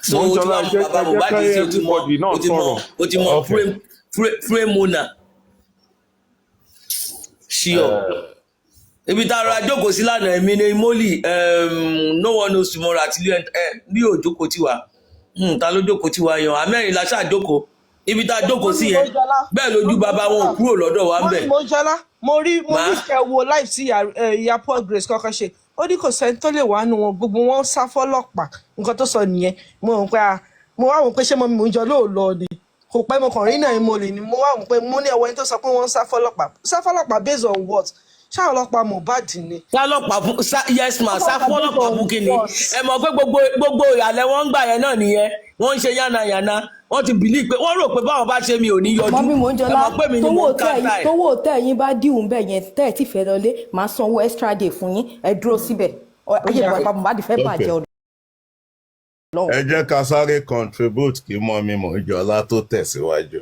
so o ti mọ bàbá Mohbad sí o ti mọ frame owner ṣíọ ibi tá a ra jókòó sí lánàá èmi ni mólì no one knows tomorrow àti ní òjókòó tiwa ta ló jókòó tiwa yan amẹ́rin la ṣáà jókòó ibi tá a jókòó sí yẹn bẹ́ẹ̀ lójú bàbá wọn ò kúrò lọ́dọ̀ wa ń bẹ̀. mo rí wo live sí ìyá Poor Grace kọ́kọ́ ṣe ó ní kò sẹ́ni tó lè wá nu wọn gbogbo wọn sá fọ́lọ́pàá nǹkan tó sọ nìyẹn mo wá wọn pé ṣé mo mú ìjọ lóòlọ ni kò pẹ́ mo kàn rí náà mo lè ní mo wá wọn pé mo ní ẹwọ́ ẹni tó sọ pé wọ́n sá fọ́lọ́pàá based on what ṣá ọlọ́pàá Mohbad ni. sálọ́pàá fún yes ma sá fọ́lọ́pàá fún kí ni ẹ mọ̀ pé gbogbo ìyàlẹ́ wọn ń gbà yẹn náà nìyẹn wọ́n ń ṣe yánnayànna wọ́n ti bìlí pé wọ́n rò pé báwọn bá ṣe mi ò ní yọjú mọ́mí mò ń jọlá tówó tẹ́ ẹ̀yin bá díhùn bẹ́ẹ̀ yẹn tẹ́ ẹ̀ tí fẹ́ lọlé máa sanwó extra day fún yín ẹ dúró síbẹ̀ ayé bàbá Mohbad fẹ́ bàjẹ́ ọ̀dọ́. ẹ jẹ́ ká sáré contribute kí mọ́mí mò ń jọlá tó tẹ̀síwájú.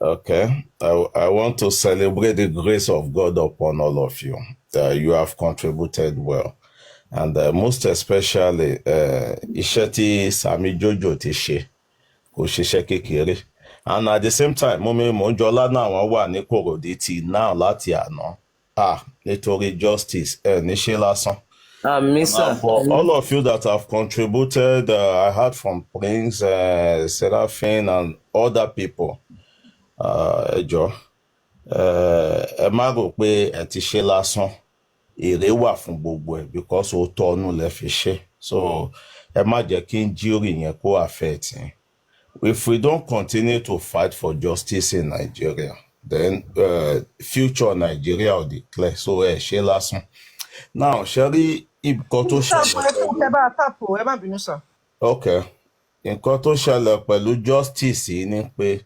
Okay, I want to celebrate the grace of God upon all of you. You have contributed well. And most especially, iṣẹ́ tí Sami Jojo ti ṣe kò ṣiṣẹ́ kékeré. And at the same time, mọ́mí mò ń jọlá náà wọ́n wà ní Kòròdú ti náà láti àná. Nítorí justice, níṣẹ́ lásán. For all of you that have contributed, I heard from Prince, Seraphine, and other people. Ẹ jọ̀ọ́, ẹ má rò pé ẹ ti ṣe lásán. Èrè wà fún gbogbo ẹ̀ because ó tọ́nu lẹ fi ṣe. So ẹ má jẹ́ kí n jírí yẹn kó affect yín. If we don't continue to fight for justice in Nigeria, then future Nigeria will declare. So ẹ ṣe lásán. Now, ṣẹ́rí nǹkan tó ṣẹlẹ̀. Okay. Nǹkan tó ṣẹlẹ̀ pẹ̀lú justice yìí ni pé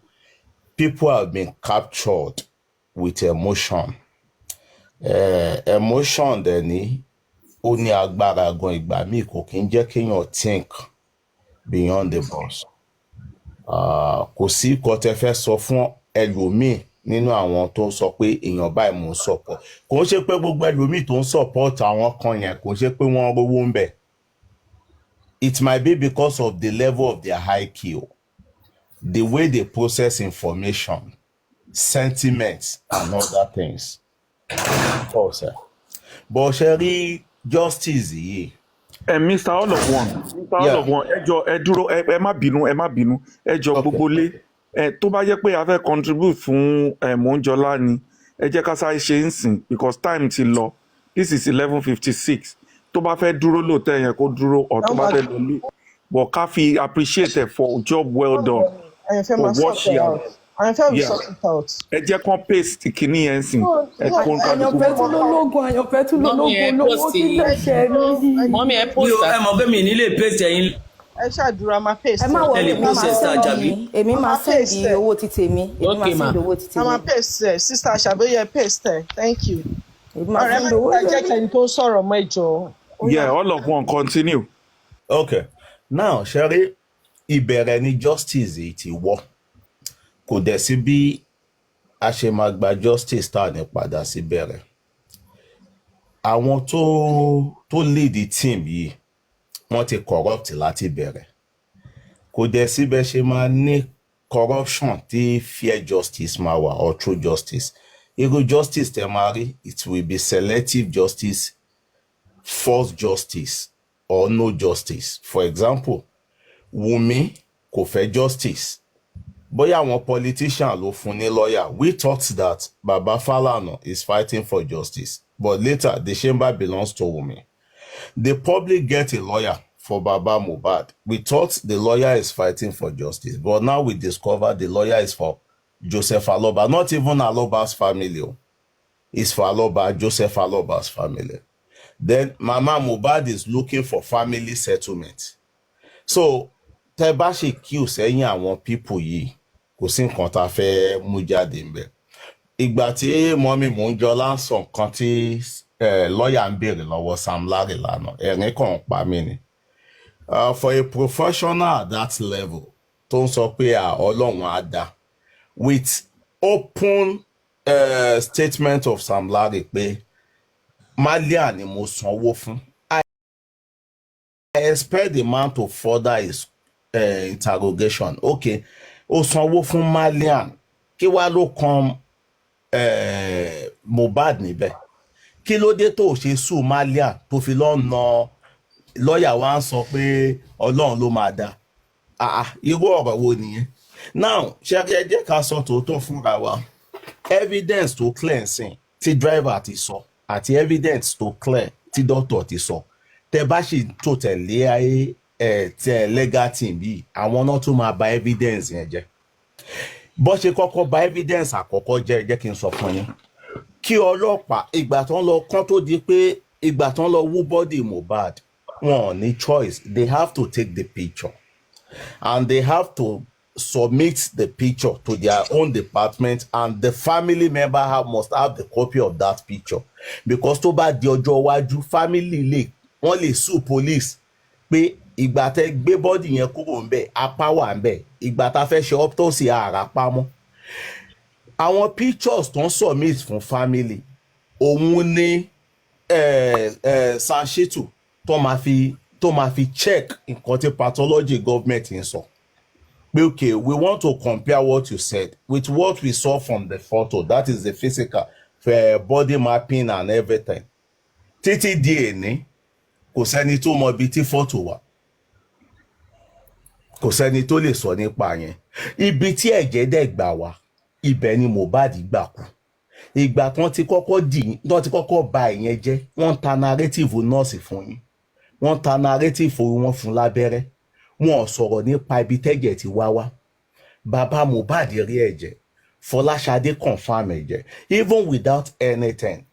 people have been captured with emotion. Emotion dẹ̀ ní ó ní agbára gan ìgbà míì kò kí ń jẹ́ kéèyàn think beyond the box. Kò sí nǹkan tẹ́ fẹ́ sọ fún ẹlòmíì nínú àwọn tó ń sọ pé èèyàn báyìí mò ń support. Kò ń ṣe pé gbogbo ẹlòmíì tó ń support àwọn kan yẹn kò ń ṣe pé wọ́n rówó ń bẹ̀. It might be because of the level of their IQ, the way they process information, sentiments, and other things. Oh, sir. But Sherry, justice yìí. Mr. All of One, Mr. All of One, ẹ jọ̀ọ́ ẹ dúró ẹ má bínú ẹ jọ̀ọ́ gbogbo lé tó bá jẹ́ pé a fẹ́ contribute fún Mọ́njọ́lá ni ẹ jẹ́ ká sáré ṣe ń sìn because time ti lọ. This is 11:56. Tó bá fẹ́ dúró lóòótọ́ yẹn kó dúró or tó bá fẹ́ lọ lé but ká fi appreciate her for job well done for what she has. Ẹ jẹ́ kán paste kìíní yẹn sìn. Àyànfẹ́ tún lólógún lówó kí lè ṣe rí. Mọ́mí ẹ post ẹ mọ̀ pé mi nílé paste ẹ̀yin. Ẹ ṣàdúrà máa paste. Ẹ má wọlé èmi máa sẹ́ndì owó ti tèmi. Okay ma. A máa paste ẹ̀ sister Àṣàbẹ́yẹ paste ẹ̀ thank you. Ọ̀rẹ́ mi ká jẹ́ kẹ́ni tó sọ̀rọ̀ mọ́ ìjọ. Yeah, All of One continue. Okay, now Sherry, ìbẹ̀rẹ̀ ni justice yìí ti wọ́. Kò dẹ̀ sí bí a ṣe máa gba justice tá ní padà sí bẹ̀rẹ̀. Àwọn tó lead the team yìí wọ́n ti corrupt láti bẹ̀rẹ̀. Kò dẹ̀ sí bẹ́ẹ̀ ṣe máa ní corruption tí fair justice máa wà or true justice. Irú justice tẹ́ máa rí, it will be selective justice, false justice or no justice. For example, Wumi kò fẹ́ justice. Bóyá àwọn politician ló fún ní lawyer. We thought that Baba Falana is fighting for justice, but later the chamber belongs to Wumi. The public get a lawyer for Baba MOHBAD. We thought the lawyer is fighting for justice, but now we discover the lawyer is for Joseph Aloba, not even Aloba's family. It's for Aloba, Joseph Aloba's family. Then Mama MOHBAD is looking for family settlement. So tẹ́ bá ṣe kí o sẹ́yìn àwọn people yìí kò sí nǹkan tá a fẹ́ mú jáde ńbẹ̀. Ìgbà tí mọ́mí Mọ́njọ́lá ń sọ nǹkan tí lọ́ọ̀yà ń béèrè lọ́wọ́ Sam Larry lánàá ẹ̀rín kàn pa mí ni. For a professional at that level tó ń sọ pé Ọlọ́run á dá with open statement of Sam Larry pé Malian ni mo sanwó fún. I expect the man to further his interrogation. Okay, ó sanwó fún Malian. Kí wá ló kan MOHBAD níbẹ̀? Kí ló dé tó ṣe sùn Malian tó fi lọ́nà lọ́ọ̀yà wa ń sọ pé Ọlọ́run ló máa dá? Irú ọ̀rọ̀ wo nìyẹn? Now, ṣé ẹ jẹ́ ká sọ tòótọ́ fúnra wa. Evidence tó clear nsìn tí driver ti sọ àti evidence tó clear tí doctor ti sọ. Tẹ́ bá ṣì tó tẹ̀lé ayé tẹ legal team yìí àwọn náà tún máa bà evidence yẹn jẹ́. Bó ṣe kọ́kọ́ bà evidence àkọ́kọ́ jẹ́ kí n sọ fún yín. Kí ọlọ́pàá ìgbà tán lọ kán tó di pé ìgbà tán lọ wú body MOHBAD wọn ò ní choice. They have to take the picture and they have to submit the picture to their own department, and the family member must have the copy of that picture, because tó bá di ọjọ́ iwájú family wọ́n lè sue police pé ìgbà tẹ́ gbé body yẹn kúrò ńbẹ̀ apá wà ńbẹ̀, ìgbà tá fẹ́ ṣe autopsy àrà pamọ́. Àwọn pictures tó ń submit fún family òun ní Sashitu tó máa fi check nǹkan tí pathology government ń sọ. Okay, we want to compare what you said with what we saw from the photo. That is the physical, body mapping and everything. Títí di èní, kò sẹ́ni tó mọ ibi tí photo wà. Kò sẹ́ni tó lè sọ nípa yẹn. Ibi tí ẹ̀jẹ̀ dẹ̀ gbà wá, ibẹ̀ ni MOHBAD gbà kú. Ìgbà tán ti kọ́kọ́ ba ìyẹn jẹ́, wọ́n ta narrative nọ́ọ̀sì fún yín. Wọ́n ta narrative wọn fún lábẹ́rẹ́. Wọ́n sọ̀rọ̀ nípa ibi tẹ́jẹ̀ ti wá. Bàbá MOHBAD rí ẹ̀jẹ̀. Fọláṣadé confirm ẹ̀jẹ̀. Even without anything.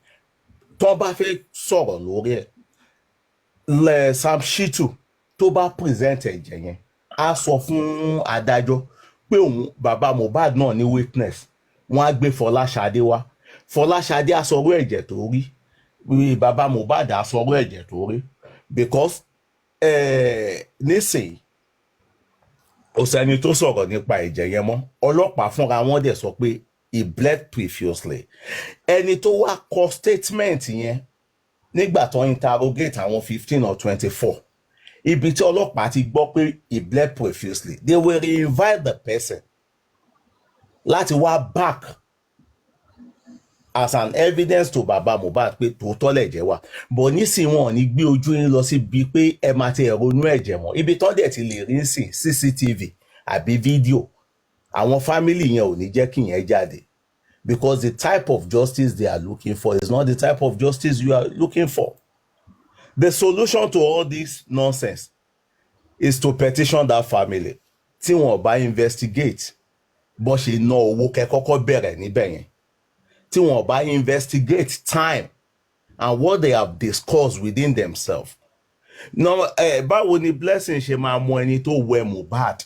Tó bá fẹ́ sọ̀rọ̀ lórí ẹ̀. Sashitu tó bá present ẹ̀jẹ̀ yẹn. A sọ fún adájọ́ pé òun bàbá MOHBAD náà ní witness. Wọ́n á gbé Fọláṣadé wá. Fọláṣadé asọ̀rọ̀ ẹ̀jẹ̀ tó rí bàbá Mohbad asọ̀rọ̀ ẹ̀jẹ̀ tó rí because nísìnyí kò sẹ́ni tó sọ̀rọ̀ nípa ẹ̀jẹ̀ yẹn mọ́ ọlọ́pàá fúnra wọn dẹ̀ sọ pé he bled profusely ẹni tó wá kọ statement yẹn nígbà tó interrogate àwọn 15 or 24 ibi tí ọlọ́pàá ti gbọ́ pé he bled profusely they will invite the person láti wá back as an evidence to baba Mohbad pé tòótọ́ lẹ̀jẹ̀ wà bọ̀ nísìnyí wọn ò ní gbé ojú yín lọ síbi pé ẹ máa ti ronú ẹ̀jẹ̀ mọ́ ibi tó dẹ̀ ti lè rí sí CCTV àbí fídíò àwọn family yẹn ò ní jẹ́ kí yẹn jáde because the type of justice they are looking for is not the type of justice you are looking for. The solution to all this nonsense is to petition that family tí wọn bá investigate bó ṣe ná owó kẹ́kọ́kọ́ bẹ̀rẹ̀ níbẹ̀ yẹn tí wọn bá investigate time and what they have discussed within themselves. No, báwo ni Blessing ṣe máa mọ ẹni tó wẹ Mohbad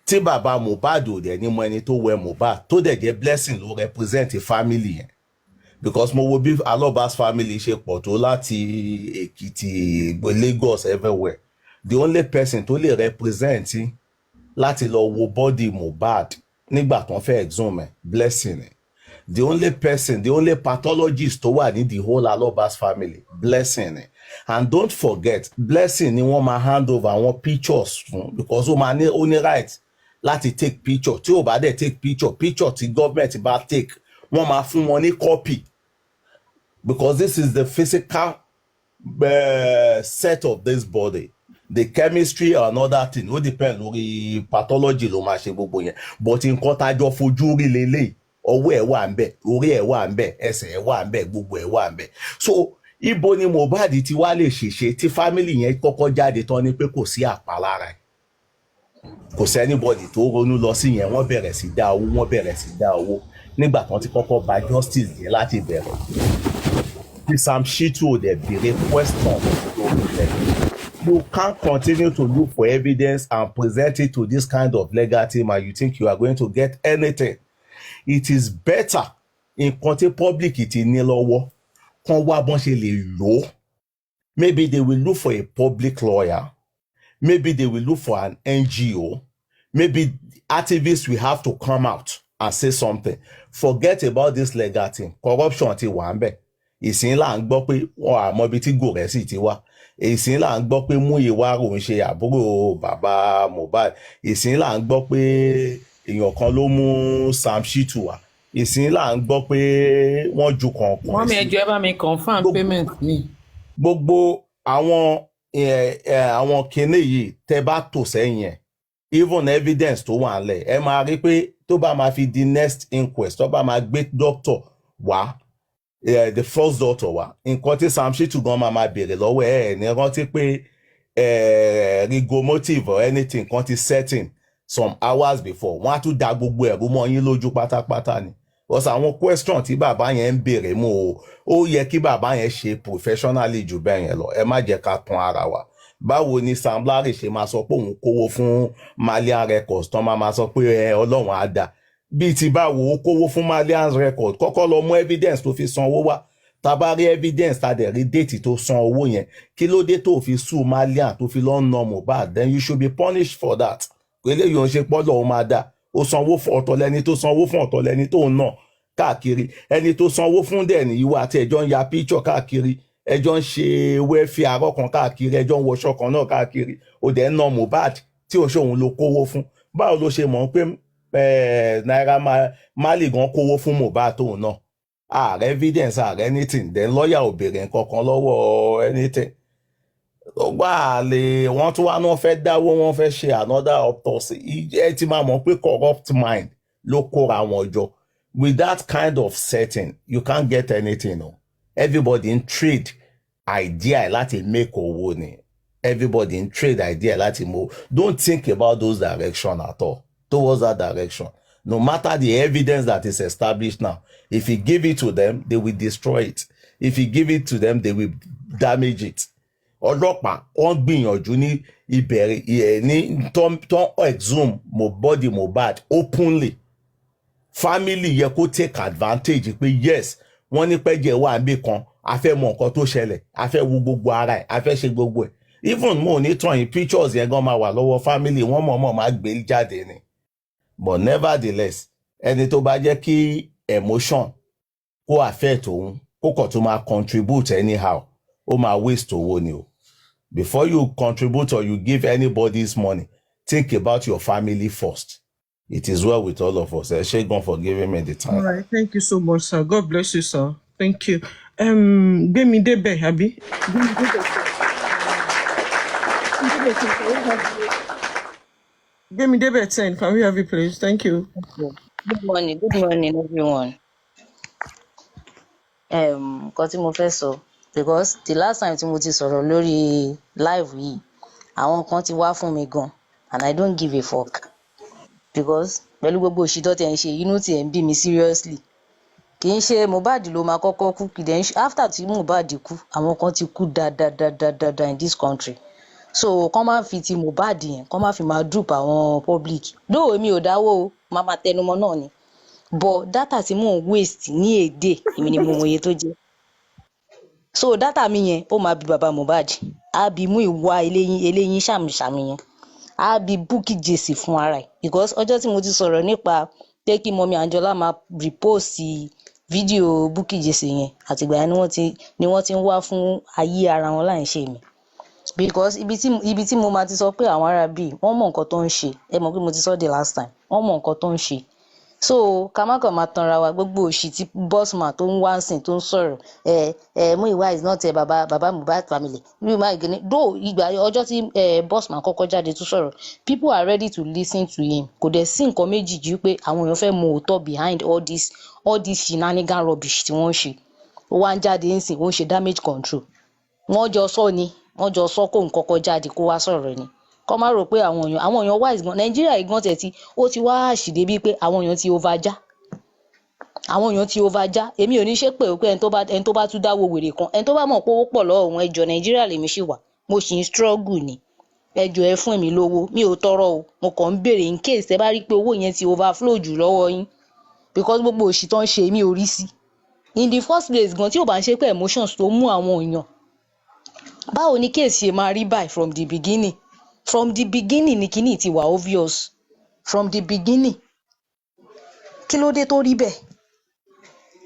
tí bàbá Mohbad ò dẹ̀ ní mọ ẹni tó wẹ Mohbad tó dẹ̀ jẹ́ Blessing ló represent family yẹn because mo wo bí Alobas family ṣe pọ̀ tó láti Èkìtì Lagos everywhere the only person tó lè represent láti lọ wo body Mohbad nígbà tó ń fẹ́ exhume Blessing the only person the only pathologist tó wà ní the whole Alobas family Blessing and don't forget Blessing ni wọ́n máa hand over àwọn pictures fún because ó máa ní ó ní right láti take picture tí ò bá dẹ̀ take picture tí government bá take wọ́n máa fún wọn ní copy because this is the physical set of this body the chemistry and other thing ó depend lórí pathology ló máa ṣe gbogbo yẹn but nǹkan tájọ fojú rí lélẹ̀ ọwọ́ ẹ̀ wà ń bẹ̀ orí ẹ̀ wà ń bẹ̀ ẹsẹ̀ ẹ̀ wà ń bẹ̀ gbogbo ẹ̀ wà ń bẹ̀ so ibo ni Mohbad ti wá lè ṣèṣe tí family yẹn kọ́kọ́ jáde tán ni pé kò sí àpalára ẹ̀ kò sí anybody tó ronú lọ sí yẹn wọ́n bẹ̀rẹ̀ sí dá owó nígbà tán ti kọ́kọ́ bà justice jẹ́ láti bẹ̀rẹ̀ tí Sam Shitu ò dẹ̀ béèrè question tó ń bẹ̀. You can't continue to look for evidence and present it to this kind of legal team and you think you are going to get anything. It is better in country public ti ní lọ́wọ́ kan wá bọ́n ṣe lè lò ó. Maybe they will look for a public lawyer. Maybe they will look for an NGO. Maybe activists will have to come out and say something. Forget about this legal team. Corruption ti wà ń bẹ̀. Ìsìn là ń gbọ́ pé wọ́n àmọ́ ibi tí Gòrẹ́sì ti wá. Ìsìn là ń gbọ́ pé Múyìwá òun ṣe àbúrò bàbá Mohbad. Ìsìn là ń gbọ́ pé èèyàn kan ló mú Sam Shitu wá. Ìsìn là ń gbọ́ pé wọ́n ju kọ̀ọ̀kan. Wọ́n mi ẹjọ́ ẹ bá mi confirm payment mi. Gbogbo àwọn kinní yìí tẹ́ bá tò sẹ́yìn ẹ̀ even evidence tó wà nílẹ̀ ẹ máa rí pé tó bá máa fi di next inquest tó bá máa gbé doctor wá the first doctor wá nǹkan tí Sam Shitu gan máa béèrè lọ́wọ́ ẹ̀ ní rántí pé rigomotive or anything kan ti setting some hours before wọ́n á tún da gbogbo ẹ̀rú mọ́ yín lójú pátápátá ni because àwọn question tí bàbá yẹn ń béèrè mú ó yẹ kí bàbá yẹn ṣe professionally jù bẹ́ẹ̀ yẹn lọ ẹ má jẹ́ ká tàn ara wa báwo ni Sam Larry ṣe máa sọ pé òun kówó fún Malian Records tán máa sọ pé Ọlọ́run á dá bíi ti báwo ó kówó fún Malian Records kọ́kọ́ lọ mú evidence tó fi san owó wá tá bá rí evidence tá dẹ̀ rí déètì tó san owó yẹn kí ló dé tó fi sue Malian tó fi lọ ń ná Mohbad then you should be punished for that eléyìí ò ń ṣe pọ́lọ̀ ó máa dá ó sanwó fún ọ̀tọ̀ lẹ́ni tó sanwó fún ọ̀tọ̀ lẹ́ni tó ń ná káàkiri ẹni tó sanwó fún dẹ̀ ní ìwà àti ẹjọ́ ń ya picture káàkiri ẹjọ́ ń ṣe wẹ́fì àárọ̀ kan káàkiri ẹjọ́ ń wọṣọ kan náà káàkiri ó dẹ̀ ń ná Mohbad tí ò ṣòun ló kówó fún báwo ló ṣe mọ̀ pé Naira Marley gan kówó fún Mohbad tóun náà ààrẹ evidence ààrẹ anything then lọ́ọ̀yà ò béèrè nǹkan kan lọ́wọ́ anything wà lè wọ́n tún wá náà fẹ́ dáwó wọ́n fẹ́ ṣe another autopsy ẹ ti máa mọ̀ pé corrupt mind ló kóra wọn jọ with that kind of setting you can't get anything no. Everybody in trade idea láti make owó ni everybody in trade idea láti move don't think about those direction at all towards that direction no matter the evidence that is established now if you give it to them they will destroy it if you give it to them they will damage it ọlọ́pàá wọ́n gbìyànjú ní ìbẹ̀rẹ̀ ní tó exhume body Mohbad openly family yẹ kó take advantage pé yes wọ́n ní pẹ́jẹ́ wà níbì kan a fẹ́ mọ nǹkan tó ṣẹlẹ̀ a fẹ́ wo gbogbo ara ẹ̀ a fẹ́ ṣe gbogbo ẹ̀ even mo ní tàn yín pictures yẹn gan máa wà lọ́wọ́ family wọ́n mọ̀ọ́mọ̀ máa gbé jáde ni but nevertheless ẹni tó bá jẹ́ kí emotion kó affect òun kó kàn tó máa contribute anyhow ó máa waste owó ni o before you contribute or you give anybody's money think about your family first. It is well with all of us. Shegun for giving me the time. All right, thank you so much, sir. God bless you, sir. Thank you. Gbemi Debe, Abi. Gbemi Debe 10. Can we have you, please? Thank you. Good morning, everyone. Nǹkan tí mo fẹ́ sọ because the last time tí mo ti sọ̀rọ̀ lórí live yìí, àwọn kan ti wá fún mi gan and I don't give a fuck because pẹ̀lú gbogbo òṣìṣẹ́ tẹ̀ ń ṣe inú tí ẹ̀ ń bí mi seriously. Kì í ṣe Mohbad ló máa kọ́kọ́ kú then after tí Mohbad kú àwọn kan ti kú dáadáa in this country. So kán má fi ti Mohbad yẹn kán má fi máa dupe àwọn public. Though èmi ò dáwó o, máa máa tẹnumọ́ náà ni. But data tí mò ń waste ní èdè èmi ni mo mọye tó jẹ́. So data mi yẹn ó máa bi bàbá Mohbad, á bi mú ìwà eléyín ṣàmìṣàmì yẹn, á bi Bukky Jesse fún ara ẹ̀ because ọjọ́ tí mo ti sọ̀rọ̀ nípa pé kí mọ́mí Anjola máa repost fídíò Bukky Jesse yẹn àtìgbà yẹn ni wọ́n ti ń wá fún ayé ara wọn láì ṣe mi because ibi tí mo máa ti sọ pé àwọn ará bíi wọ́n mọ nǹkan tó ń ṣe ẹ mọ̀ pé mo ti sọ the last time wọ́n mọ nǹkan tó ń ṣe so ká má kàn máa tanra wa gbogbo òṣì tí bossman tó ń wá sìn tó ń sọ̀rọ̀ Muyiwa is not baba Mohbad family Muyiwa igini though ìgbà ọjọ́ tí bossman kọ́kọ́ jáde tó sọ̀rọ̀ people are ready to listen to him kò dẹ̀ sí nǹkan méjì ju pé àwọn èèyàn fẹ́ mọ òótọ́ behind all this shenanigan rubbish tí wọ́n ń ṣe ó wá ń jáde ń sìn ó ń ṣe damage control wọ́n jọ sọ kó nǹkan kọjá jáde kó wá sọ̀rọ̀ ni kọ́ má rò pé àwọn èèyàn wise gan Nàìjíríà ìgbọ́n tẹ̀ tí ó ti wá àṣìdé bíi pé àwọn èèyàn ti overjá èmi ò ní ṣe pé ẹni tó bá tún dáwọ́ wèrè kan ẹni tó bá mọ̀ pé owó pọ̀ lọ́wọ́ òun ẹjọ́ Nàìjíríà lèmi ṣì wà mo sì ń struggle ni ẹjọ́ ẹ fún mi lówó mi ò tọrọ o mo kàn ń béèrè in case ẹ bá rí pé owó yẹn ti overflow jù lọ́wọ́ yín because gbogbo òṣì tó ń ṣe mi ò rí sí in the first place gan tí ò bá ń ṣe pé emotions tó mú àwọn èèyàn báwo ni case ṣe máa rí báyìí from the beginning ni kíní ti wà obvious from the beginning kí ló dé tó rí bẹ́ẹ̀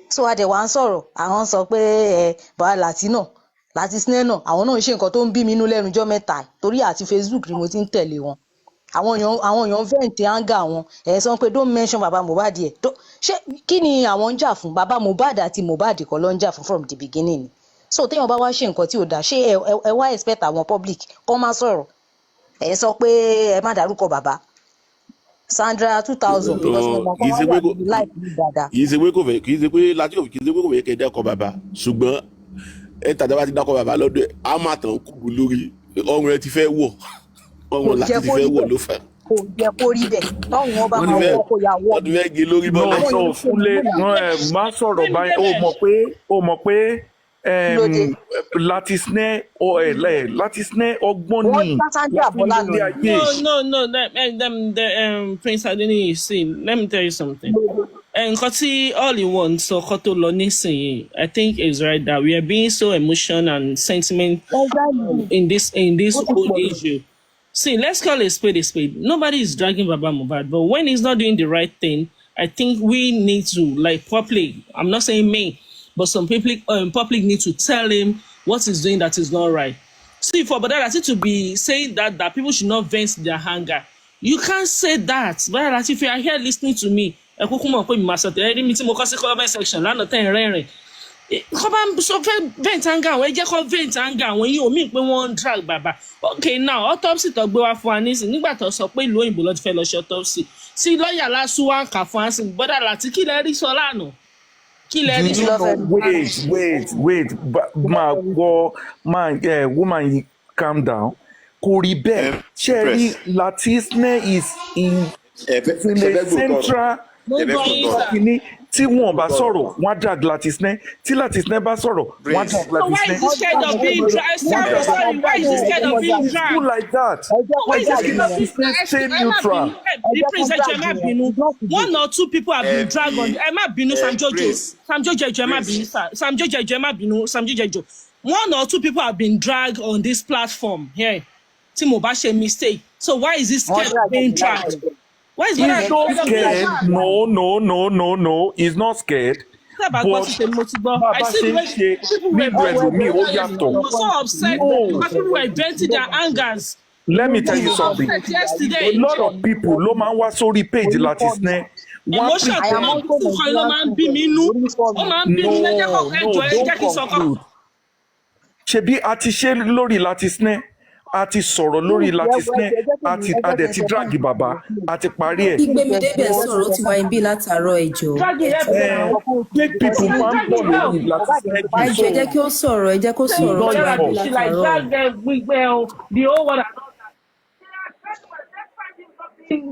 so adẹ̀wà ń sọ̀rọ̀ àwọn sọ pé bàbá láti sinẹ́ náà àwọn náà ń ṣe nǹkan tó ń bí mi inú lẹ́nu ọjọ́ mẹ́ta torí àti Facebook ni mo ti ń tẹ̀lé wọn àwọn èèyàn vent anger wọn sọ pé don't mention bàbá Mohbad yẹ ṣé kí ni àwọn ń jà fún bàbá Mohbad àti Mohbad kọ́ ló ń jà fún from the beginning ni so téèyàn bá wá ṣe nǹkan tí ò dáa ṣé ẹ wá expect àwọn public kọ́ máa sọ̀rọ̀ sọ pé ẹ má dárúkọ bàbá Sandra 2000 because mo mọ̀ kọ́ wá wà ní life ní dáadáa. kì í ṣe pé kò fẹ́ kẹ́ dákọ̀ bàbá ṣùgbọ́n ẹ tàdá bá ti dákọ̀ bàbá lọ́dọ̀ ẹ̀ á má tàn kúrú lórí ọrùn ẹ ti fẹ́ wọ̀ ọrùn láti ti fẹ́ wọ̀ ló fà. kò jẹ́ kó rí bẹ́ẹ̀ tọ́hún wọn bá máa wọ́ kó yà wọ́. wọ́n ti fẹ́ gé lórí bọ́lá. náà fúnlé má sọ̀rọ̀ báyìí ó mọ̀ pé láti sinẹ́ ọgbọ́n ní ilé ayé. No, Prince Adeniyi, see, let me tell you something. Nǹkan tí all in one sọ kọ́ tó lọ nísìnyí, I think is right that we are being so emotional and sentiment in this whole issue. See, let's call a spade a spade. Nobody is dragging Baba Mohbad, but when he's not doing the right thing, I think we need to, like, public, I'm not saying me, but some people public need to tell him what he's doing that is not right. See, for Brother Lateef to be saying that people should not vent their anger, you can't say that. Brother Lateef, if you are here listening to me, ẹ kúkú mọ̀ pé mi máa sọ tẹ̀lé mi tí mo kọ́ sí comment section lánàá tẹ̀ ń rẹ́rìn. Kọ́ bá ń sọ fẹ́ vent anger àwọn ẹ jẹ́ kọ́ vent anger àwọn yìí ò mí pé wọ́n ń drag bàbá. Okay, now autopsy tó gbé wá fún wa nísìn nígbà tó sọ pé ìlú òyìnbó ló ti fẹ́ lọ ṣe autopsy. Tí lọ́ọ̀yà lásù wá ń kà fún wa sí Brother Lateef kí lẹ rí sọ lánàá. Wait, woman yìí calm down. Kò rí bẹ́ẹ̀. Cherry Lateef is in the central kìíní tí wọn bá sọ̀rọ̀ wọn á drag Latisne tí Latisne bá sọ̀rọ̀ wọn á drag So why is Latisne. this scared of being dragged? Sorry, why is this scared of being dragged? People like that. Why is this Jẹ́ kí Latisne stay neutral. the prince ẹ má bínú. One or two people have been dragged on. Ẹ má bínú Sam Jojo. Sam Jojo ẹ má bínú sir. Sam Jojo ẹ má bínú. Sam Jojo. One or two people have been dragged on this platform here. Tí mo bá ṣe mistake. So why is this scared of being dragged? Why is He's not scared. No. He's not scared. But I see me so upset because people were venting their angers. Let me tell you something. A lot of people ló máa ń wá sórí page Latisne. Emotion ló máa ń bí mi nú. Ó máa ń bí mi lẹ́jẹ̀ kọ́ ẹjọ́ ẹ jẹ́ kí n sọ kọ́. Ṣebí a ti ṣe lórí Latisne. A ti sọ̀rọ̀ lórí Latisne, a dẹ̀ ti drag bàbá, a ti parí ẹ̀. Ìgbémidébẹ̀ sọ̀rọ̀ ti wá ibi látàárọ̀ ẹjọ́. Big people máa ń bọ̀ lórí Latisne. Ẹjọ́ ẹ jẹ́ kí ó sọ̀rọ̀, ẹ jẹ́ kó sọ̀rọ̀ ti wá ibi látàárọ̀.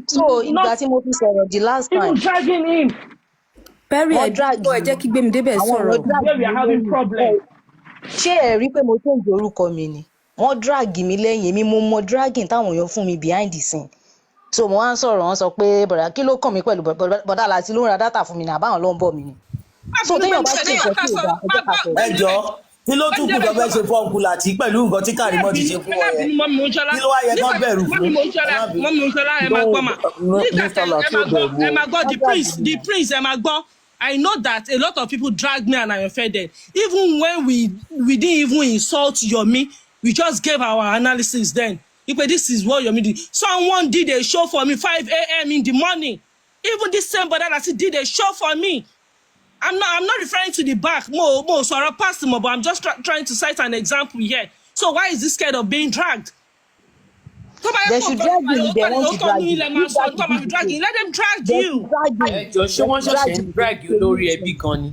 So ìgbà tí mo fi sọ̀rọ̀ the last time. Perry ẹ jẹ́ kí Ìgbémidébẹ̀ sọ̀rọ̀. Ṣé ẹ rí pé mo change orúkọ mi ni? Wọ́n drag mi lẹ́yìn èmi mo mọ dragging táwọn èèyàn fún mi behind the scene. So mo wá ń sọ̀rọ̀ wọ́n sọ pé bọ̀dà kí ló kàn mí pẹ̀lú bọ̀dà láti ló ń ra dátà fún mi ní àbáwọn ló ń bọ̀ mí ni. So téèyàn bá ṣe nǹkan tí ò dáa ẹjọ́ ká sọ. Ẹ jọ kí ló tún kù tó fẹ́ ṣe fún ọkùnrin àti pẹ̀lú nǹkan tí Kàrímọ́ ti ṣe fún ọ yẹn kí ló wá yẹ kán bẹ̀rù fún. Mọ́mí Oṣọlá ẹ máa gbọ́ mà. Ẹ máa gbọ́ the prince ẹ máa gbọ́. I know that a lot of people drag me and I offended. Even when we didn't even insult Yomi, we just gave our analysis then. This is what Yomi did. Someone did a show for me 5 a.m. in the morning. Even this same brother that did a show for me. I'm not referring to the back. So I passed him, but I'm just trying to cite an example here. So why is this scared of being dragged? They should drag you. They want to drag you. Let them drag you. Ṣé wọ́n ṣẹ̀ṣẹ̀ ń drag you lórí ẹbí kan ni?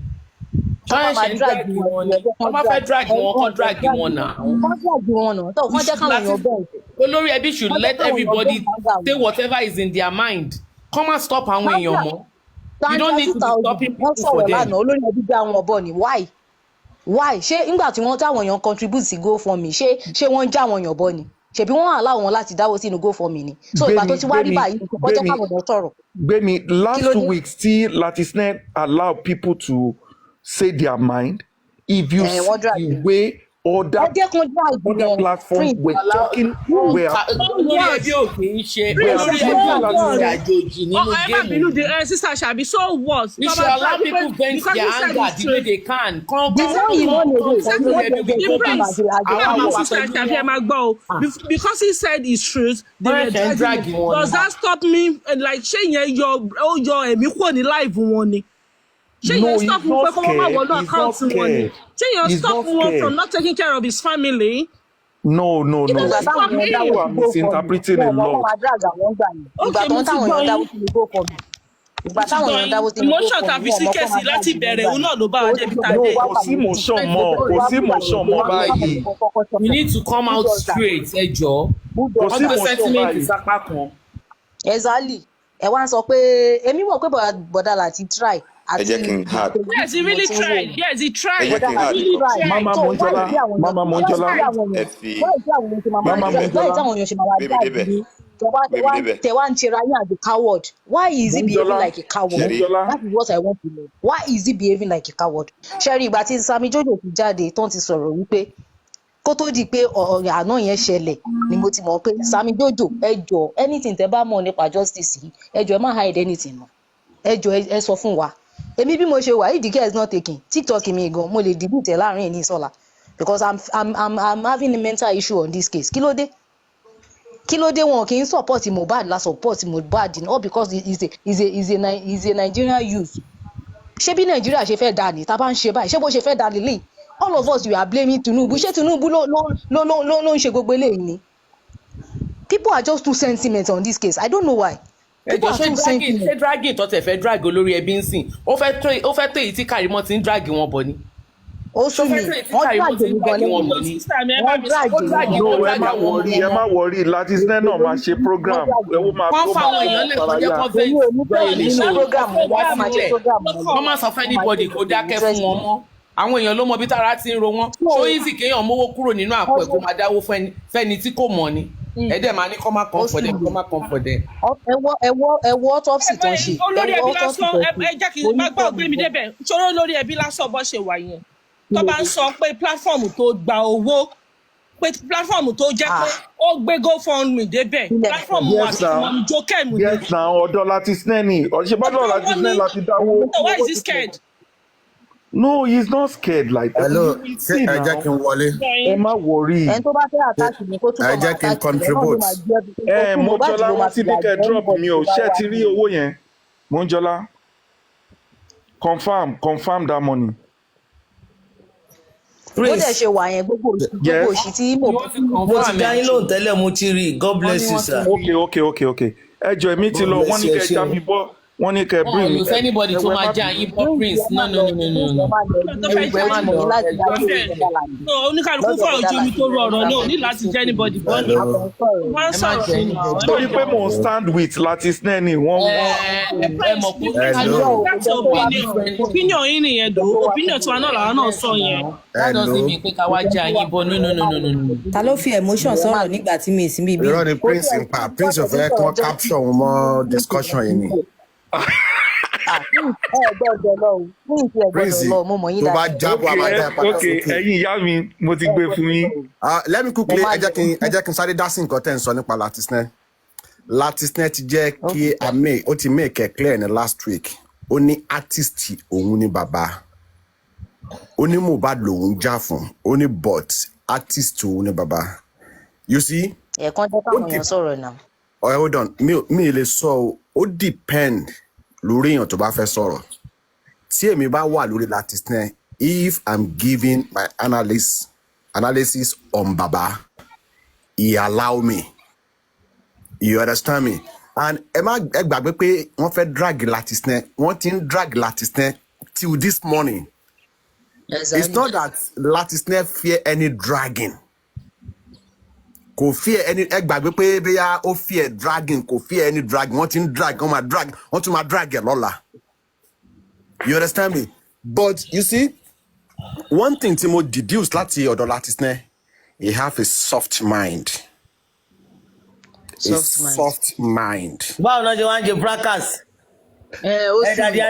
Wọ́n ṣẹ̀ṣẹ̀ ń drag you wọn ni. Wọ́n máa fẹ́ drag wọn kọ́ drag wọn náà. Wọ́n jẹ́ káwọn èèyàn bẹ̀rẹ̀. Olórí ẹbí should let everybody say whatever is in their mind. Come and stop àwọn èèyàn mọ́. You don't need to be stopping people for them. Olórí ẹbí dá wọn bọ̀ ni. Why? Ṣé nígbà tí wọ́n táwọn èèyàn contribute sí GoFundMe ṣé wọ́n já àwọn èèyàn bọ̀ ni? Ṣebí wọ́n allow wọn láti dáwọ́ sínú GoFundMe ni. So ìgbà tó ti wá rí báyìí wọ́n jẹ́ káwọn èèyàn sọ̀rọ̀. Gbémi, last 2 weeks tí Latisne allow people to say their mind, if you see the way other platforms were talking, olórí ẹbí ò kì í ṣe olórí ẹbí àjòjì nínú géèmù. Sister Ṣàbí, so what? We should allow people vent their anger the way they can. Because he said his truth, they were dragging. Does that stop me? Like, ṣé yẹn yọ ẹ̀mí kúrò ní live wọn ni? Ṣé yẹn stop me pé kó wọ́n máa wọnú account wọn ni? Ṣé yẹn stop me from not taking care of his family? No. You are misinterpreting a lot. Emotion tàbí síkẹ̀sì láti bẹ̀rẹ̀ òun náà ló bá wa débi tàdé. Kò sí motion mọ́ báyìí. We need to come out straight, ẹ jọ̀ọ́. Kò sí motion báyìí. Exactly. Ẹ wá ń sọ pé èmi mọ̀ pé bọ̀dà láti try. Yes, he really tried. Yes, he tried. Mama Monjola. Tẹ̀wá ń ṣera yín as a coward. Why is he behaving like a coward? That is what I want to know. Why is he behaving like a coward? Ṣẹ́rí ìgbà tí Sami Jojo ti jáde tán ti sọ̀rọ̀ wípé kó tó di pé ọ̀rọ̀ àná yẹn ṣẹlẹ̀ ni mo ti mọ̀ pé Sami Jojo ẹ jọ̀ọ́ anything tẹ́ bá mọ̀ nípa justice yìí ẹ jọ̀ọ́ ẹ má hide anything mọ́. Ẹ jọ̀ọ́ ẹ sọ fún wa. Èmi bí mo ṣe wà if the care is not taken TikTok mi gan mo lè dìbò tẹ láàrin ẹni sọlá because I'm having a mental issue on this case. Kí ló dé wọn kì í support MOHBAD la support MOHBAD all because he's a Nigerian youth. Ṣé bí Nàìjíríà ṣe fẹ́ dà ní tá a bá ń ṣe báyìí ṣé bó ṣe fẹ́ dà lélẹ̀ all of us we are blaming Tinubu. Ṣé Tinubu ló ń ṣe gbogbo eléyìí ni? People are just too sentiment on this case. I don't know why. Ẹjọ́ ṣé dragging tó tẹ̀ fẹ́ drag olórí ẹbí ń sìn ó fẹ́ tó èyí tí Kàrímọ́ ti ń drag wọn bọ̀ ni. ó sún mi wọ́n drag mi gan lẹ́yìn ẹ má wọrí Latisne náà máa ṣe program ẹ wo máa wọ́n fáwọn èèyàn lè kọjá convent wọ́n má sọ fẹ́ anybody kó dákẹ́ fún wọn mọ́ àwọn èèyàn ló mọ bí tára ti ń ro wọn ṣó easy kéèyàn mówó kúrò nínú àpò ẹ̀ kó máa dáwó fẹ́ni tí kò mọ̀ ni ẹ̀dẹ̀ máa ní kọ́ má kàn fọ̀dẹ̀ kọ́ má kàn fọ̀dẹ̀. ẹ wo autopsy tó ń ṣe olórí ẹbí lásán ẹ jẹ́ kí n má gbọ́ gbé mi débẹ̀ ṣòro olórí ẹbí lásán bọ́ ṣe wà yẹn tó bá ń sọ pé platform tó gba owó pé platform tó jẹ́ pé ó gbé GoFundMe débẹ̀ platform wà sí wọn jókè mu. yes na ọ̀dọ̀ Latisne ni ọ̀ṣẹ́bọ́dọ̀ Latisne láti dáwó. so why is he scared. No, he's not scared like that. Hello, ẹ jẹ́ kí n wọlé. Ẹ má worry. Ẹni tó bá fẹ́ àtàkì ni kó túbọ̀ máa ẹ jẹ́ kí n contribute. Mọ́jọ́lá wọ́n ti ní kẹ́ drop mi ò ṣe ti rí owó yẹn. Mọ́jọ́lá confirm that money. Bó dẹ̀ ṣe wà yẹn gbogbo òṣì tí mo ti dá yín lóhùn tẹ́lẹ̀ mo ti rí God bless you sir. Okay. Ẹ jọ̀ọ́ èmi ti lọ wọ́n ní kẹ́ já mi bọ́. Wọ́n ní kẹ́ bring mi. Anybody tó máa jẹ́ àyín bọ́ prince no. ẹgbẹ́ má lọ oníkàlùkù fọ̀rọ̀ ju omi tó rọ ọ̀rọ̀ náà ní láti jẹ́ anybody bọ́ ní wọ́n sọ̀rọ̀ sí i. torí pé mò ń stand with Latisne ni wọ́n. ẹ mọ̀ pé opinion yín nìyẹn dò opinion tiwa náà làwọn náà sọ yẹn. that doesn't mean pé ká wá jẹ́ àyín bọ́ no. ta ló fi emotion sọ̀rọ̀ nígbà tí mi ì sí bíbí. irọ́ ni prince ń pa prince ò fẹ́ kí wọ́n capture wọn mọ́ discussion yìí ni. Prince tó bá jábọ̀ àbájá ìpàdé sókè. ẹ̀yin ìyá mi mo ti gbé fún yín. Let me quickly ẹ jẹ́ kí n sáré dá sí nǹkan tẹ́ ń sọ nípa Latisne ti jẹ́ kí ó ti make it clear ní last week ó ní artist òun ní bàbá ó ní MOHBAD lòun já fún ó ní but artist òun ní bàbá you see. ẹ̀ẹ̀kan jẹ́ káwọn èèyàn sọ̀rọ̀ náà. Hold on mi lè sọ ó depend lórí èèyàn tó bá fẹ́ sọ̀rọ̀ tí èmi bá wà lórí Latisne if I'm giving my analysis on baba he allow me you understand me and ẹ gbàgbé pé wọ́n fẹ́ drag Latisne wọ́n ti ń drag Latisne till this morning. It's not that Latisne fear any dragging. Kò fear any ẹ gbàgbé pé bóyá ó fear dragging kò fear any dragging wọ́n ti ń drag wọ́n máa drag wọ́n tún máa drag ẹ̀ lọ́la. You understand me? But you see one thing tí mo deduce láti ọ̀dọ̀ Latisne he have a soft mind. Soft mind. Báwo náà ṣe wá ń jẹ fracas?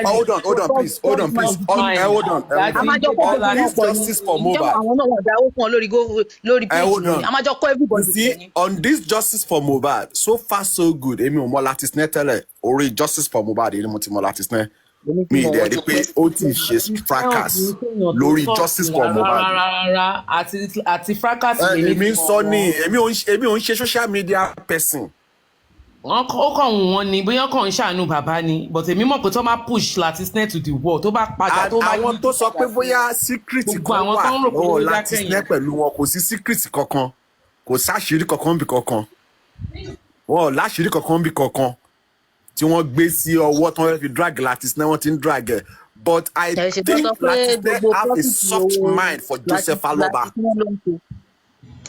Hold on, please. Hold on. This justice for MOHBAD. You see, on this justice for MOHBAD, so far so good. Èmi ò mọ̀ Latisne tẹ́lẹ̀, orí justice for MOHBAD èmi mo ti mọ̀ Latisne. Mi ìdẹ̀ rí pé ó ti ṣe fracas lórí justice for MOHBAD. Rárá àti fracas èmi ń sọ ní èmi ò ń ṣe social media person. Ó kàn wọ́n ni bóyá kàn ń ṣàánú bàbá ni but èmi mọ̀ pé tó bá push Latisne to the wall tó bá padà tó bá. Àwọn tó sọ pé bóyá secret kan wà lọ́wọ́ Latisne pẹ̀lú wọn kò sí secret kankan kò sáṣìírí kankan bí kankan wọn ò láṣìírí kankan bí kankan tí wọ́n gbé sí ọwọ́ tí wọ́n fi drag Latisne wọ́n ti ń drag ẹ̀ but I think Latisne have a soft mind for Joseph Aloba.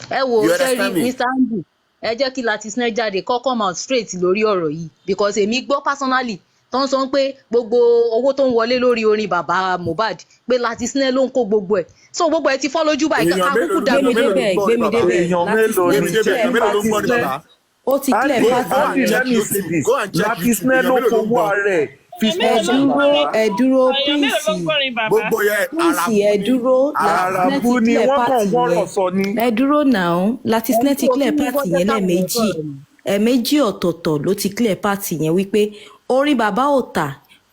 ẹ wo sẹ́rí Mr. Andy ẹ jẹ́ kí Latisne jáde kó come out straight lórí ọ̀rọ̀ yìí because èmi gbọ́ personally tó ń sọ pé gbogbo owó tó ń wọlé lórí orin bàbá MOHBAD pé Latisne ló ń kó gbogbo ẹ̀ so gbogbo ẹ̀ ti fọ́ lójú báyìí kákúkú dá mi débẹ̀ ó ti clear Latisne ló fowó rẹ̀ ẹ dúró Prince ẹ dúró Àràbù ni wọ́n kàn gbọ́rọ̀ sọ ni. ẹ dúró náà Latisne ti clear party yẹn ẹ̀ẹ̀mejì ọ̀tọ̀ọ̀tọ̀ ló ti clear party yẹn wípé orin bàbá ò tà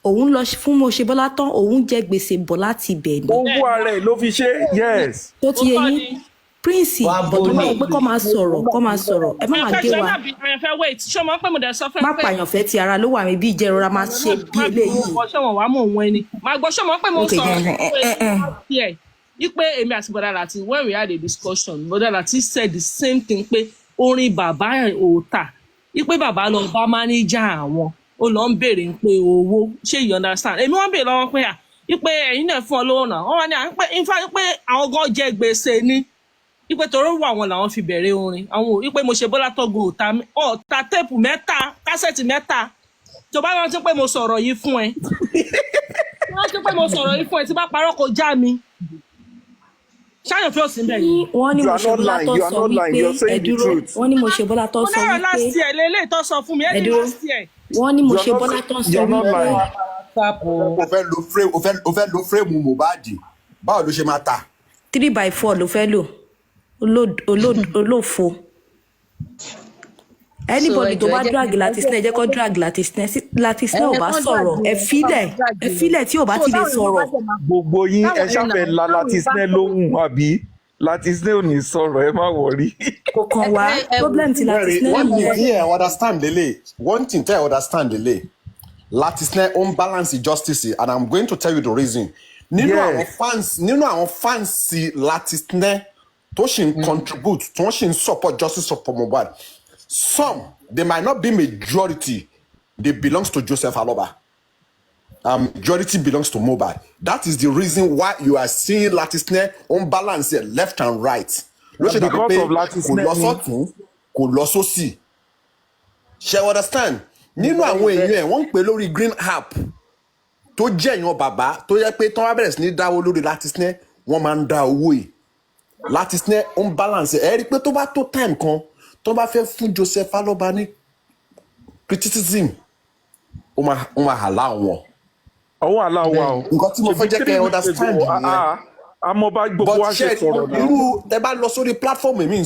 òun lọ fún Moshe Bọ́lá tán òun jẹ gbèsè bọ̀ láti bẹ̀ ni. owó ara ẹ̀ ló fi ṣe yes. tó ti yẹ yín Prince bọ̀dọ̀ máa pé kọ́ máa sọ̀rọ̀ ẹ má máa gé wa. má pààyàn ti ara ló wà mí bí ìjẹrora máa ṣe bí eléyìí. máa gbọ́ sọ́mọ́ pé mo sọ̀rọ̀ ipe èmi àti Bọ́dà Láti when we had a discussion Bọ́dà Láti said the same thing pé orin bàbá ò tà ipe bàbá lọ bá mánéjà àwọn ó lọ ń béèrè pé owó ṣé you understand èmi wọ́n béèrè lọ́wọ́ pé ipe ẹ̀yin náà fún ọ lówó náà wọ́n wá ní à ń pẹ́ ifá pé àwọn gan jẹ gbèsè ni ipe torí wà wọn làwọn fi bẹ̀rẹ̀ orin àwọn ipe mo ṣe Bọ́lá Tógo ọ̀ta téèpù mẹ́ta kásẹ̀tì mẹ́ta tó bá rántí pé mo sọ̀rọ̀ yìí fún ẹ rántí pé mo sọ̀rọ̀ yìí fún ẹ tí bá parọ́ kò já mi ṣáyọ̀ fi òsín bẹ̀ yìí. wọ́n ní mo ṣe Bọ́lá tó sọ wípé ẹ̀dúró wọ́n ní mo ṣe Bọ́lá tó sọ wípé last year lélẹ́yìí tó sọ fún mi ẹ̀dúró wọ́n ní mo ṣe Bọ́lá tó sọ wípé o fẹ́ lo frame Mohbad báwo ló ṣe máa ta. 3x4 ló fẹ́ lò olófo anybody tó bá drag Latisneh jẹ́ kó drag Latisneh ò bá sọ̀rọ̀ ẹ filẹ̀ tí ò bá ti lè sọ̀rọ̀. gbogbo yín ẹ ṣàfẹ́ la Latisneh lóhùn àbí Latisneh ò ní sọ̀rọ̀ ẹ má wọrí. kò kàn wá problem ti Latisneh one thing tẹ́ ẹ understand lele Latisneh own balance justice and I'm going to tell you the reason. nínú àwọn fans Latisneh tó ṣì ń contribute tó ṣì ń support justice for Mohbad. Some, they might not be majority. They belongs to Joseph Aloba. Majority belongs to MOHBAD. That is the reason why you are seeing Latisneh on balance here, left and right. Because of Latisneh. Kò lọ sósì. Ṣé understand? Nínú àwọn èèyàn wọ́n ń pè lórí green app tó jẹ́ èèyàn bàbá tó yẹ pé tán wá bẹ̀rẹ̀ sí ní dáwó lórí Latisneh wọ́n máa ń dá owó yìí. Latisneh on balance ẹ rí pé tó bá tó time kan tó bá fẹ́ fún Joseph Aloba ní criticism ó máa hàlá wọn. ọwọ́ àlá wa o. nǹkan tí mo fẹ́ jẹ́ kẹ́ ẹ understand nìyẹn. àmọ́ bá gbogbo wa ṣe sọ̀rọ̀ náà. irú ẹ bá lọ sórí platform mi